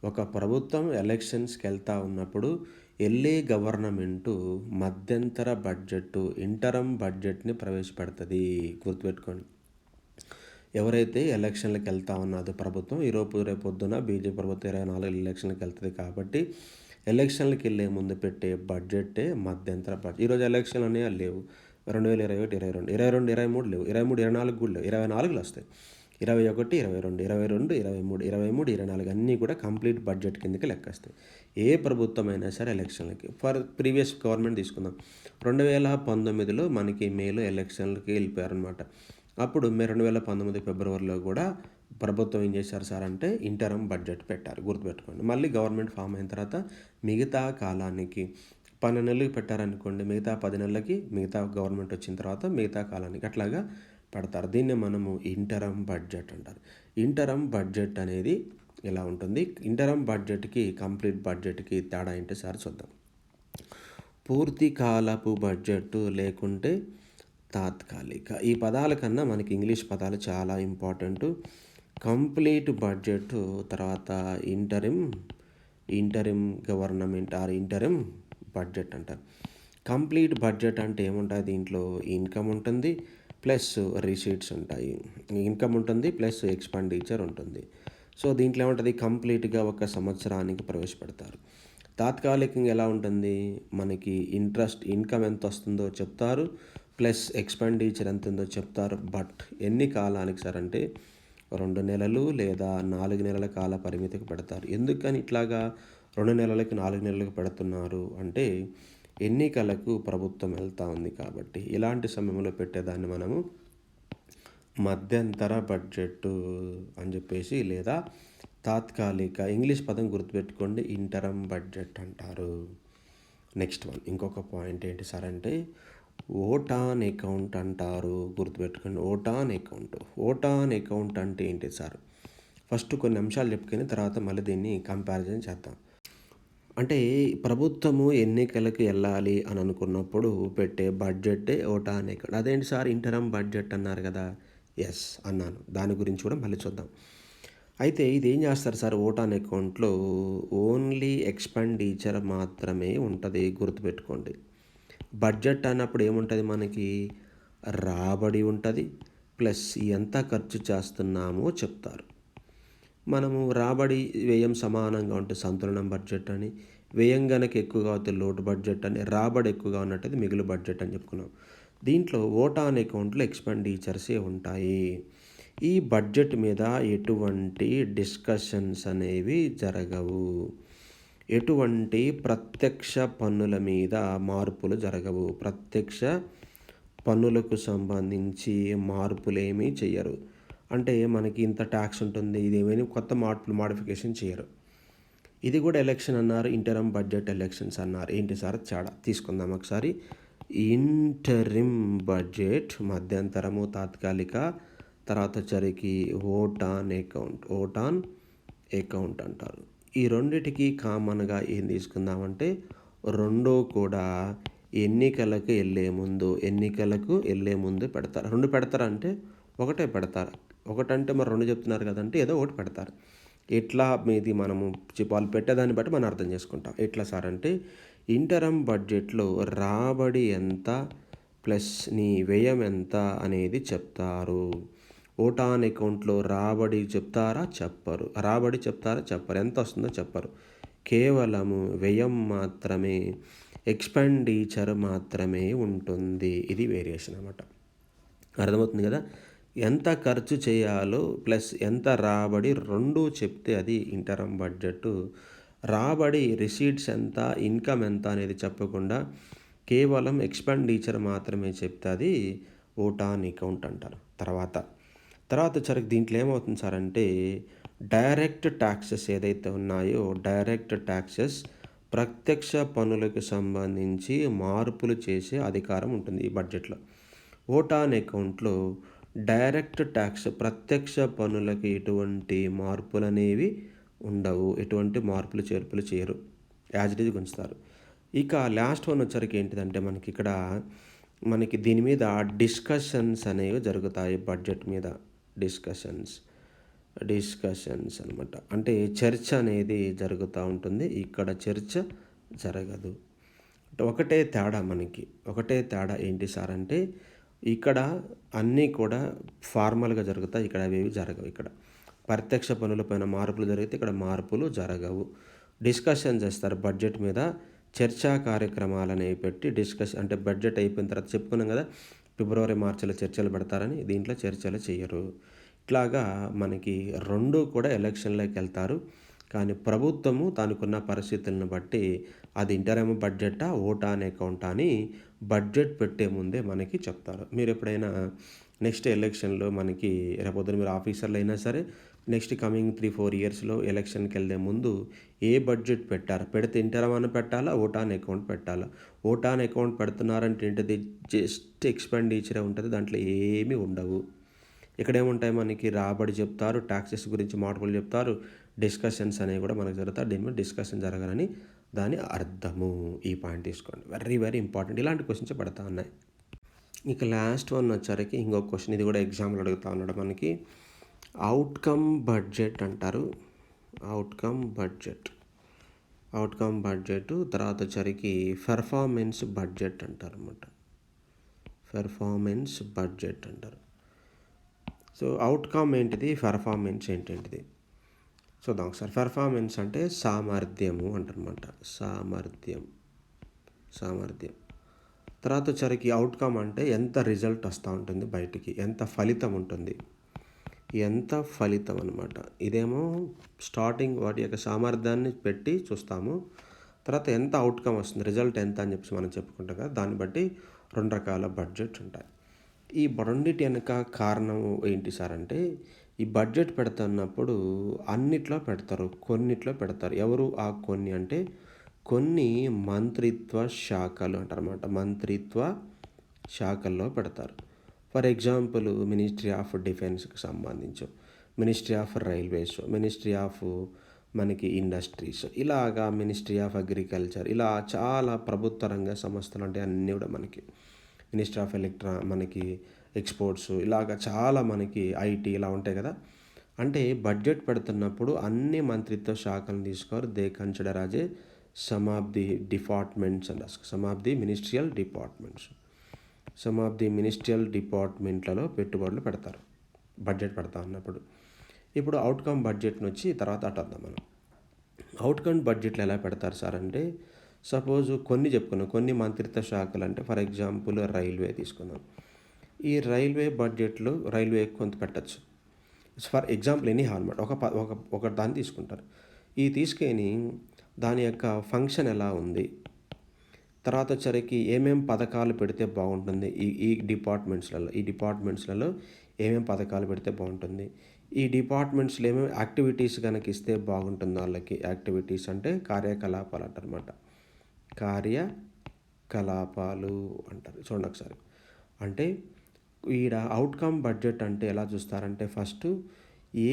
ఒక ప్రభుత్వం ఎలక్షన్స్కి వెళ్తూ ఉన్నప్పుడు వెళ్ళే గవర్నమెంటు మధ్యంతర బడ్జెట్, ఇంటరమ్ బడ్జెట్ని ప్రవేశపెడుతుంది. గుర్తుపెట్టుకోండి. ఎవరైతే ఎలక్షన్లకు వెళ్తా ఉన్నదో ప్రభుత్వం, రేపు పొద్దున బీజేపీ ప్రభుత్వం 24 ఎలక్షన్లకు వెళ్తుంది కాబట్టి ఎలక్షన్లకు వెళ్ళే ముందు పెట్టే బడ్జెట్టే మధ్యంతర బడ్జెట్. ఈరోజు ఎలక్షన్లు అనేవి లేవు. 2021, 22, 23 లేవు, 24 కూడా లేవు, 24లో వస్తాయి. 21, 22, 23, 24 అన్నీ కూడా కంప్లీట్ బడ్జెట్ కిందకి లెక్కేస్తాయి. ఏ ప్రభుత్వం అయినా సరే ఎలక్షన్లకి. ఫర్ ప్రీవియస్ గవర్నమెంట్ తీసుకుందాం. 2019లో మనకి మేలో ఎలక్షన్లకి వెళ్ళిపోయారనమాట. అప్పుడు 2019 ఫిబ్రవరిలో కూడా ప్రభుత్వం ఏం చేశారు సార్ అంటే ఇంటరమ్ బడ్జెట్ పెట్టారు. గుర్తుపెట్టుకోండి. మళ్ళీ గవర్నమెంట్ ఫామ్ అయిన తర్వాత మిగతా కాలానికి 12 నెలలకి పెట్టారనుకోండి, మిగతా 10 నెలలకి మిగతా గవర్నమెంట్ వచ్చిన తర్వాత మిగతా కాలానికి అట్లాగా పెడతారు. దీన్ని మనము ఇంటరమ్ బడ్జెట్ అంటారు. ఇంటరమ్ బడ్జెట్ అనేది ఇలా ఉంటుంది. ఇంటరమ్ బడ్జెట్కి కంప్లీట్ బడ్జెట్కి తేడా ఏంటి సార్ చూద్దాం. పూర్తి కాలపు బడ్జెట్ లేకుంటే తాత్కాలిక. ఈ పదాల కన్నా మనకి ఇంగ్లీష్ పదాలు చాలా ఇంపార్టెంట్. కంప్లీట్ బడ్జెట్, తర్వాత interim government are interim budget అంటారు. కంప్లీట్ బడ్జెట్ అంటే ఏముంటుంది, దీంట్లో ఇన్కమ్ ఉంటుంది ప్లస్ రిసీట్స్ ఉంటాయి. ఇన్కమ్ ఉంటుంది ప్లస్ ఎక్స్పెండిచర్ ఉంటుంది. సో దీంట్లో ఏముంటుంది, కంప్లీట్గా 1 సంవత్సరానికి ప్రవేశపెడతారు. తాత్కాలికంగా ఎలా ఉంటుంది, మనకి ఇన్కమ్ ఎంత వస్తుందో చెప్తారు, ప్లస్ ఎక్స్పెండిచర్ ఎంత ఉందో చెప్తారు. బట్ ఎన్ని కాలానికి సార్ అంటే 2 నెలలు లేదా 4 నెలల కాల పరిమితికి పెడతారు. ఎందుకని ఇట్లాగా 2 నెలలకి, 4 నెలలకు పెడుతున్నారు అంటే ఎన్నికలకు ప్రభుత్వం వెళ్తా ఉంది కాబట్టి. ఇలాంటి సమయంలో పెట్టేదాన్ని మనము మధ్యంతర బడ్జెట్టు అని చెప్పేసి లేదా తాత్కాలిక ఇంగ్లీష్ పదం గుర్తుపెట్టుకోండి, ఇంటరమ్ బడ్జెట్ అంటారు. నెక్స్ట్ వన్ ఇంకొక పాయింట్ ఏంటి సార్ అంటే ఓటాన్ అకౌంట్ అంటారు. గుర్తుపెట్టుకోండి, ఓటాన్ అకౌంట్. ఓటాన్ అకౌంట్ అంటే ఏంటి సార్? ఫస్ట్ కొన్ని అంశాలు చెప్పుకొని తర్వాత మళ్ళీ దీన్ని కంపారిజన్ చేద్దాం. అంటే ప్రభుత్వము ఎన్నికలకు వెళ్ళాలి అని అనుకున్నప్పుడు పెట్టే బడ్జెట్టే ఓటాన్ అకౌంట్. అదేంటి సార్ ఇంటరమ్ బడ్జెట్ అన్నారు కదా? ఎస్ అన్నాను. దాని గురించి కూడా మళ్ళీ చూద్దాం. అయితే ఇది ఏం చేస్తారు సార్? ఓటాన్ అకౌంట్లో ఓన్లీ ఎక్స్పెండిచర్ మాత్రమే ఉంటుంది. గుర్తుపెట్టుకోండి. బడ్జెట్ అన్నప్పుడు ఏముంటుంది మనకి? రాబడి ఉంటుంది, ప్లస్ ఎంత ఖర్చు చేస్తున్నామో చెప్తారు. మనము రాబడి వ్యయం సమానంగా ఉంటే సంతులనం బడ్జెట్ అని, వ్యయం గనక ఎక్కువగా అవుతే లోటు బడ్జెట్ అని, రాబడి ఎక్కువగా ఉన్నట్టయితే మిగులు బడ్జెట్ అని చెప్పుకున్నాం. దీంట్లో ఓటాన్ అకౌంట్లో ఎక్స్పెండిచర్సే ఉంటాయి. ఈ బడ్జెట్ మీద ఎటువంటి డిస్కషన్స్ అనేవి జరగవు. ఎటువంటి ప్రత్యక్ష పన్నుల మీద మార్పులు జరగవు. ప్రత్యక్ష పన్నులకు సంబంధించి మార్పులేమీ చేయరు. అంటే మనకి ఇంత ట్యాక్స్ ఉంటుంది, ఇదేమైనా కొత్త మాడిఫికేషన్ చేయరు. ఇది కూడా ఎలక్షన్ అన్నారు, ఇంటరమ్ బడ్జెట్ ఎలక్షన్స్ అన్నారు. ఏంటి సార్ తేడా? తీసుకుందాం ఒకసారి. ఇంటరిమ్ బడ్జెట్ మధ్యంతరము, తాత్కాలిక, తర్వాత వచ్చరికి ఓటాన్ అకౌంట్ అంటారు. ఈ రెండిటికి కామన్గా ఏం తీసుకుందామంటే రెండూ కూడా ఎన్నికలకు వెళ్ళే ముందు పెడతారు. 2 పెడతారంటే ఒకటే పెడతారు. ఒకటంటే మరి 2 చెప్తున్నారు కదంటే ఏదో ఒకటి పెడతారు. ఎట్లా మీది మనము వాళ్ళు పెట్టేదాన్ని బట్టి మనం అర్థం చేసుకుంటాం. ఎట్లా సార్ అంటే ఇంటరమ్ బడ్జెట్లో రాబడి ఎంత ప్లస్ నీ వ్యయం ఎంత అనేది చెప్తారు. ఓటాన్ అకౌంట్లో రాబడి చెప్తారా? చెప్పరు. రాబడి చెప్తారా? చెప్పరు. ఎంత వస్తుందో చెప్పరు. కేవలము వ్యయం మాత్రమే, ఎక్స్పెండిచర్ మాత్రమే ఉంటుంది. ఇది వేరియేషన్ అన్నమాట. అర్థమవుతుంది కదా? ఎంత ఖర్చు చేయాలో ప్లస్ ఎంత రాబడి రెండూ చెప్తే అది ఇంటరమ్ బడ్జెట్. రాబడి రిసీట్స్ ఎంత, ఇన్కమ్ ఎంత అనేది చెప్పకుండా కేవలం ఎక్స్పెండిచర్ మాత్రమే చెప్తే అది ఓటాన్ అకౌంట్ అంటారు. తర్వాత సరికి దీంట్లో ఏమవుతుంది సార్ అంటే డైరెక్ట్ ట్యాక్సెస్ ఏదైతే ఉన్నాయో డైరెక్ట్ ట్యాక్సెస్ ప్రత్యక్ష పన్నులకు సంబంధించి మార్పులు చేసే అధికారం ఉంటుంది ఈ బడ్జెట్లో. ఓటాన్ అకౌంట్లో డైరెక్ట్ ట్యాక్స్ ప్రత్యక్ష పన్నులకు ఎటువంటి మార్పులు అనేవి ఉండవు. ఎటువంటి మార్పులు చేర్పులు చేయరు. యాజ్ ఇట్ ఈజ్ ఉంచుతారు. ఇక లాస్ట్ వన్ వచ్చరికి ఏంటిదంటే మనకి దీని మీద డిస్కషన్స్ అనేవి జరుగుతాయి. బడ్జెట్ మీద డిస్కషన్స్ అనమాట. అంటే చర్చ అనేది జరుగుతూ ఉంటుంది. ఇక్కడ చర్చ జరగదు. ఒకటే తేడా ఏంటి సార్ అంటే ఇక్కడ అన్నీ కూడా ఫార్మల్గా జరుగుతాయి. ఇక్కడ అవేవి జరగవు. ఇక్కడ ప్రత్యక్ష పన్నులపైన మార్పులు జరిగితే ఇక్కడ మార్పులు జరగవు. డిస్కషన్ చేస్తారు బడ్జెట్ మీద. చర్చా కార్యక్రమాలు అనేవి పెట్టి అంటే బడ్జెట్ అయిపోయిన తర్వాత చెప్పుకున్నాం కదా, ఫిబ్రవరి మార్చిలో చర్చలు పెడతారని. దీంట్లో చర్చలు చేయరు. ఇట్లాగా మనకి రెండు కూడా ఎలక్షన్లోకి వెళ్తారు. కానీ ప్రభుత్వము తనకున్న పరిస్థితులను బట్టి అది ఇంటరమ్ బడ్జెటా, ఓటాన్ అకౌంటా అని బడ్జెట్ పెట్టే ముందే మనకి చెప్తారు. మీరు ఎప్పుడైనా నెక్స్ట్ ఎలక్షన్లో మనకి రేపొద్దున మీరు ఆఫీసర్లు అయినా సరే నెక్స్ట్ కమింగ్ 3-4 ఇయర్స్లో ఎలక్షన్కి వెళ్ళే ముందు ఏ బడ్జెట్ పెడితే ఇంటరమ్ అని పెట్టాలా, ఓటాన్ అకౌంట్ పెట్టాలా? ఓటాన్ అకౌంట్ పెడుతున్నారంటే ఏంటిది? జస్ట్ ఎక్స్పెండిచరే ఉంటుంది. దాంట్లో ఏమీ ఉండవు. ఇక్కడ ఏముంటాయి మనకి? రాబడి చెప్తారు, ట్యాక్సెస్ గురించి మార్పులు చెప్తారు, డిస్కషన్స్ అనేవి కూడా మనకు జరుగుతాయి. దీని మీద డిస్కషన్ జరగాలని దాని అర్థము. ఈ పాయింట్ తీసుకోండి. Very very important. ఇలాంటి క్వశ్చన్స్ పడతా ఉన్నాయి. ఇక లాస్ట్ వన్ వచ్చరికి ఇంకొక క్వశ్చన్. ఇది కూడా ఎగ్జామ్లో అడుగుతూ ఉన్నాడు మనకి. అవుట్కమ్ బడ్జెట్ అంటారు. అవుట్కమ్ బడ్జెట్ తర్వాత వచ్చరికి పెర్ఫార్మెన్స్ బడ్జెట్ అంటారు అన్నమాట. పెర్ఫార్మెన్స్ బడ్జెట్ అంటారు. సో అవుట్కమ్ ఏంటిది, పెర్ఫార్మెన్స్ ఏంటిది చూద్దాం ఒకసారి. పెర్ఫార్మెన్స్ అంటే సామర్థ్యము అంటారన్నమాట. సామర్థ్యం. తర్వాత వచ్చరికి అవుట్కమ్ అంటే ఎంత రిజల్ట్ వస్తూ ఉంటుంది బయటికి, ఎంత ఫలితం ఉంటుంది. ఎంత ఫలితం అనమాట. ఇదేమో స్టార్టింగ్ వాటి యొక్క సామర్థ్యాన్ని పెట్టి చూస్తాము. తర్వాత ఎంత అవుట్‌కమ్ వస్తుంది, రిజల్ట్ ఎంత అని చెప్పేసి మనం చెప్పుకుంటాం కదా! దాన్ని బట్టి 2 రకాల బడ్జెట్స్ ఉంటాయి. ఈ రెండిటి వెనక కారణం ఏంటి సార్ అంటే, ఈ బడ్జెట్ పెడుతున్నప్పుడు అన్నిట్లో పెడతారు. కొన్నిట్లో పెడతారు. ఎవరు ఆ కొన్ని అంటే, కొన్ని మంత్రిత్వ శాఖలు అంటారన్నమాట. మంత్రిత్వ శాఖల్లో పెడతారు. ఫర్ ఎగ్జాంపుల్ మినిస్ట్రీ ఆఫ్ డిఫెన్స్‌కి సంబంధించి, ministry of railways, ministry of మనకి ఇండస్ట్రీస్, ఇలాగా మినిస్ట్రీ ఆఫ్ అగ్రికల్చర్, ఇలా చాలా ప్రభుత్వ రంగ సంస్థలు ఉంటాయి అన్నీ కూడా మనకి. మినిస్ట్రీ ఆఫ్ మనకి ఎక్స్‌పోర్ట్స్, ఇలాగ చాలా మనకి ఐటీ ఇలా ఉంటాయి కదా! అంటే బడ్జెట్ పెడుతున్నప్పుడు అన్ని మంత్రిత్వ శాఖలను తీసుకోరు. They consider as a some of the departments అని రాసుకో. Some of the ministerial departments. Some of the ministerial డిపార్ట్మెంట్లలో పెట్టుబడులు పెడతారు బడ్జెట్ పెడతా ఉన్నప్పుడు. ఇప్పుడు అవుట్‌కమ్ బడ్జెట్‌ని వచ్చి తర్వాత అటొద్దాం మనం. అవుట్‌కమ్ బడ్జెట్లు ఎలా పెడతారు సార్ అంటే, సపోజ్ కొన్ని చెప్పుకున్నాం. కొన్ని మంత్రిత్వ శాఖలు అంటే ఫర్ ఎగ్జాంపుల్ రైల్వే తీసుకుందాం. ఈ రైల్వే బడ్జెట్‌లో రైల్వే కొంత పెట్టొచ్చు. ఫర్ ఎగ్జాంపుల్ ఎనీహౌ అనమాట. ఒక దాన్ని తీసుకుంటారు. ఇది తీసుకొని దాని యొక్క ఫంక్షన్ ఎలా ఉంది, తర్వాత వచ్చరికి ఏమేం పథకాలు పెడితే బాగుంటుంది, ఈ డిపార్ట్మెంట్స్‌లలో ఏమేం పథకాలు పెడితే బాగుంటుంది, ఈ డిపార్ట్మెంట్స్‌లో ఏమేమి యాక్టివిటీస్ గనక ఇస్తే బాగుంటుంది వాళ్ళకి. యాక్టివిటీస్ అంటే కార్యకలాపాలు అంటారనమాట. కార్యకలాపాలు అంటారు. చూడండి ఒకసారి. అంటే ఈడ అవుట్‌కమ్ బడ్జెట్ అంటే ఎలా చూస్తారంటే, ఫస్ట్ ఏ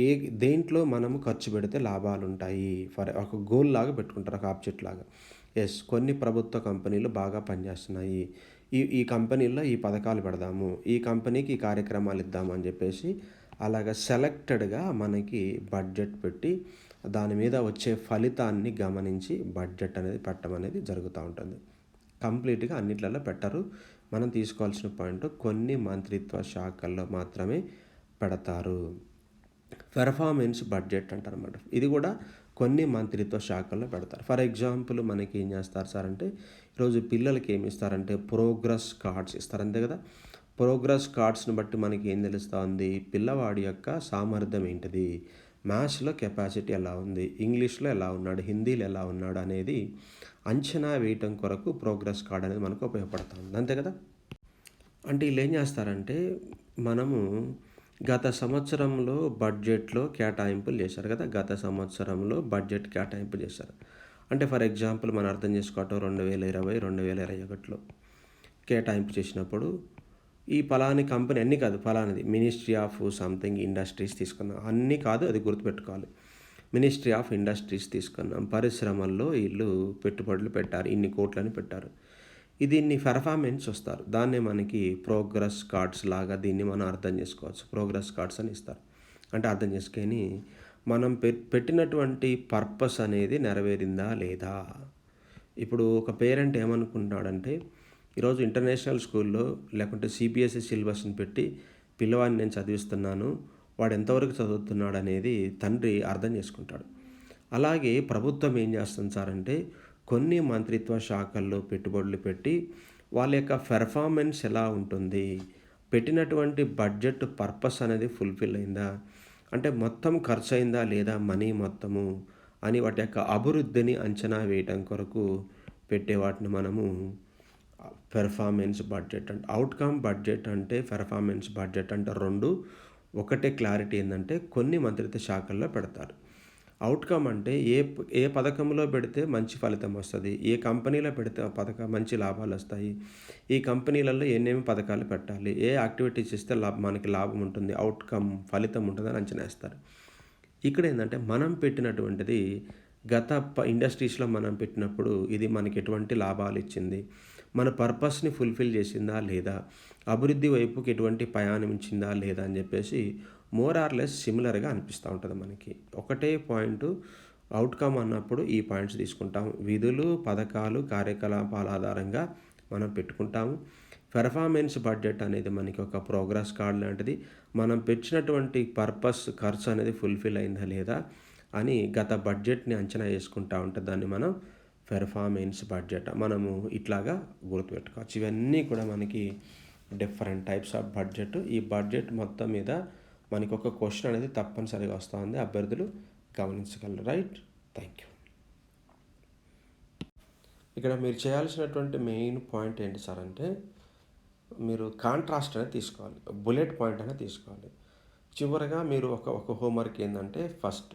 ఏ దేంట్లో మనము ఖర్చు పెడితే లాభాలుంటాయి. ఒక గోల్ లాగా పెట్టుకుంటారు. ఒక ఆబ్జెక్ట్ లాగా. యెస్, కొన్ని ప్రభుత్వ కంపెనీలు బాగా పనిచేస్తున్నాయి. ఈ ఈ కంపెనీల్లో ఈ పథకాలు పెడదాము. ఈ కంపెనీకి ఈ కార్యక్రమాలు ఇద్దాము అని చెప్పేసి అలాగా సెలెక్టెడ్‌గా మనకి బడ్జెట్ పెట్టి దాని మీద వచ్చే ఫలితాన్ని గమనించి బడ్జెట్ అనేది పెట్టడం అనేది జరుగుతూ ఉంటుంది. కంప్లీట్‌గా అన్నిట్లలో పెట్టరు. మనం తీసుకోవాల్సిన పాయింట్ కొన్ని మంత్రిత్వ శాఖల్లో మాత్రమే పెడతారు. పెర్ఫార్మెన్స్ బడ్జెట్ అంటారనమాట. ఇది కూడా కొన్ని మంత్రిత్వ శాఖల్లో పెడతారు. ఫర్ ఎగ్జాంపుల్ మనకి ఏం చేస్తారు సార్ అంటే, ఈరోజు పిల్లలకి ఏమి ఇస్తారంటే ప్రోగ్రెస్ కార్డ్స్ ఇస్తారు, అంతే కదా! ప్రోగ్రెస్ కార్డ్స్ని బట్టి మనకి ఏం తెలుస్తూ ఉంది, పిల్లవాడి యొక్క సామర్థ్యం ఏంటిది, మ్యాథ్స్‌లో కెపాసిటీ ఎలా ఉంది, ఇంగ్లీష్‌లో ఎలా ఉన్నాడు, హిందీలో ఎలా ఉన్నాడు అనేది అంచనా వేయటం కొరకు ప్రోగ్రెస్ కార్డ్ అనేది మనకు ఉపయోగపడుతూ ఉంది, అంతే కదా! అంటే వీళ్ళు ఏం చేస్తారంటే, మనము గత సంవత్సరంలో బడ్జెట్‌లో కేటాయింపులు చేశారు కదా! గత సంవత్సరంలో బడ్జెట్ కేటాయింపు చేశారు. అంటే ఫర్ ఎగ్జాంపుల్ మనం అర్థం చేసుకోవటం 2020, 2021లో కేటాయింపు చేసినప్పుడు ఈ పలాని కంపెనీ అన్నీ కాదు, పలానిది మినిస్ట్రీ ఆఫ్ సంథింగ్ ఇండస్ట్రీస్ తీసుకున్నాం. అన్నీ కాదు, అది గుర్తుపెట్టుకోవాలి. మినిస్ట్రీ ఆఫ్ ఇండస్ట్రీస్ తీసుకున్నాం. పరిశ్రమల్లో వీళ్ళు పెట్టుబడులు పెట్టారు. ఇన్ని కోట్లని పెట్టారు. దీన్ని పెర్ఫార్మెన్స్ చూస్తారు. దాన్నే మనకి ప్రోగ్రెస్ కార్డ్స్ లాగా దీన్ని మనం అర్థం చేసుకోవచ్చు. ప్రోగ్రెస్ కార్డ్స్ అని ఇస్తారు. అంటే అర్థం చేసుకొని మనం పెట్టినటువంటి పర్పస్ అనేది నెరవేరిందా లేదా. ఇప్పుడు ఒక పేరెంట్ ఏమనుకుంటున్నాడంటే, ఈరోజు ఇంటర్నేషనల్ స్కూల్లో లేకుంటే సిబిఎస్ఈ సిలబస్ని పెట్టి పిల్లవాడిని నేను చదివిస్తున్నాను, వాడు ఎంతవరకు చదువుతున్నాడు అనేది తండ్రి అర్థం చేసుకుంటాడు. అలాగే ప్రభుత్వం ఏం చేస్తుంది సార్ అంటే, కొన్ని మంత్రిత్వ శాఖల్లో పెట్టుబడులు పెట్టి వాళ్ళ యొక్క పెర్ఫార్మెన్స్ ఎలా ఉంటుంది, పెట్టినటువంటి బడ్జెట్ పర్పస్ అనేది ఫుల్ఫిల్ అయిందా, అంటే మొత్తం ఖర్చు అయిందా లేదా మనీ మొత్తము అని వాటి యొక్క అభివృద్ధిని అంచనా వేయటం కొరకు పెట్టే వాటిని మనము పెర్ఫార్మెన్స్ బడ్జెట్ అంటే. అవుట్‌కమ్ బడ్జెట్ అంటే పెర్ఫార్మెన్స్ బడ్జెట్ అంటే రెండు ఒకటే. క్లారిటీ ఏంటంటే కొన్ని మంత్రిత్వ శాఖల్లో పెడతారు. అవుట్‌కమ్ అంటే ఏ పథకంలో పెడితే మంచి ఫలితం వస్తుంది, ఏ కంపెనీలో పెడితే ఆ పథకం మంచి లాభాలు వస్తాయి, ఈ కంపెనీలలో ఏమేమి పథకాలు పెట్టాలి, ఏ యాక్టివిటీస్ ఇస్తే మనకి లాభం ఉంటుంది, అవుట్‌కమ్ ఫలితం ఉంటుందని అంచనా వేస్తారు. ఇక్కడ ఏంటంటే మనం పెట్టినటువంటిది ఇండస్ట్రీస్లో మనం పెట్టినప్పుడు ఇది మనకి ఎటువంటి లాభాలు ఇచ్చింది, మన పర్పస్ని ఫుల్ఫిల్ చేసిందా లేదా, అభివృద్ధి వైపుకి ఎటువంటి ప్రయాణం ఇచ్చిందా లేదా అని చెప్పేసి మోర్ ఆర్ లెస్ సిమిలర్గా అనిపిస్తూ ఉంటుంది మనకి. ఒకటే పాయింట్ అవుట్‌కమ్ అన్నప్పుడు ఈ పాయింట్స్ తీసుకుంటాం. విధులు, పథకాలు, కార్యకలాపాల ఆధారంగా మనం పెట్టుకుంటాము. పెర్ఫార్మెన్స్ బడ్జెట్ అనేది మనకి ఒక ప్రోగ్రెస్ కార్డ్ లాంటిది. మనం పెట్టినటువంటి పర్పస్ ఖర్చు అనేది ఫుల్ఫిల్ అయిందా లేదా అని గత బడ్జెట్ని అంచనా వేసుకుంటా ఉంటే దాన్ని మనం పెర్ఫార్మెన్స్ బడ్జెట్ మనము ఇట్లాగా గుర్తుపెట్టుకోవచ్చు. ఇవన్నీ కూడా మనకి డిఫరెంట్ టైప్స్ ఆఫ్ బడ్జెట్. ఈ బడ్జెట్ మొత్తం మీద మనకి ఒక క్వశ్చన్ అనేది తప్పనిసరిగా వస్తుంది, అభ్యర్థులు గమనించగలరు. రైట్. Thank you. ఇక్కడ మీరు చేయాల్సినటువంటి మెయిన్ పాయింట్ ఏంటి సార్ అంటే, మీరు కాంట్రాస్ట్ అనేది తీసుకోవాలి, బుల్లెట్ పాయింట్ అనేది తీసుకోవాలి. చివరగా మీరు ఒక హోంవర్క్ ఏంటంటే, ఫస్ట్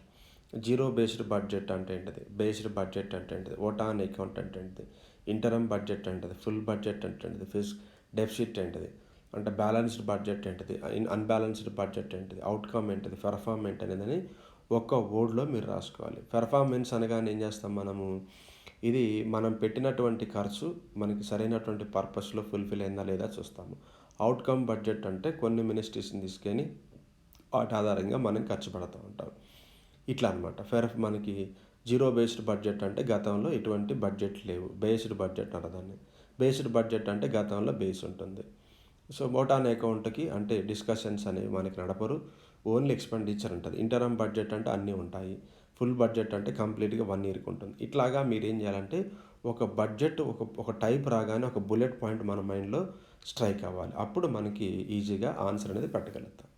జీరో బేస్డ్ బడ్జెట్ అంటే ఏంటిది, బేస్డ్ బడ్జెట్ అంటే ఏంటిది, ఓటా అండ్ అకౌంట్ అంటే ఏంటిది, ఇంటరమ్ బడ్జెట్ ఏంటిది, ఫుల్ బడ్జెట్ అంటే ఏంటిది, డెఫిసిట్ ఏంటిది, అంటే బ్యాలెన్స్డ్ బడ్జెట్ ఏంటిది, అన్బ్యాలెన్స్డ్ బడ్జెట్ ఏంటిది, అవుట్కమ్ ఏంటిది, పెర్ఫార్మెన్స్ అనేది ఒక్క వర్డ్లో మీరు రాసుకోవాలి. పెర్ఫార్మెన్స్ అనగానే ఏం చేస్తాం మనము, ఇది మనం పెట్టినటువంటి ఖర్చు మనకి సరైనటువంటి పర్పస్లో ఫుల్ఫిల్ అయిందా లేదా చూస్తాము. అవుట్కమ్ బడ్జెట్ అంటే కొన్ని మినిస్ట్రీస్ని తీసుకొని వాటి ఆధారంగా మనం ఖర్చు పెడతా ఉంటాం. ఇట్లా అనమాట. మనకి జీరో బేస్డ్ బడ్జెట్ అంటే గతంలో ఇటువంటి బడ్జెట్ లేవు, బేస్డ్ బడ్జెట్ అన్నదాన్ని. బేస్డ్ బడ్జెట్ అంటే గతంలో బేస్ ఉంటుంది. సో మోటాన్ అకౌంట్కి అంటే డిస్కషన్స్ అనేవి మనకి నడపరు, ఓన్లీ ఎక్స్పెండిచర్ ఉంటుంది. ఇంటరమ్ బడ్జెట్ అంటే అన్నీ ఉంటాయి. ఫుల్ బడ్జెట్ అంటే కంప్లీట్గా 1 ఇయర్కి ఉంటుంది. ఇట్లాగా మీరు ఏం చేయాలంటే, ఒక బడ్జెట్ ఒక టైప్ రాగానే ఒక బుల్లెట్ పాయింట్ మన మైండ్లో స్ట్రైక్ అవ్వాలి. అప్పుడు మనకి ఈజీగా ఆన్సర్ అనేది పెట్టగలుగుతాం.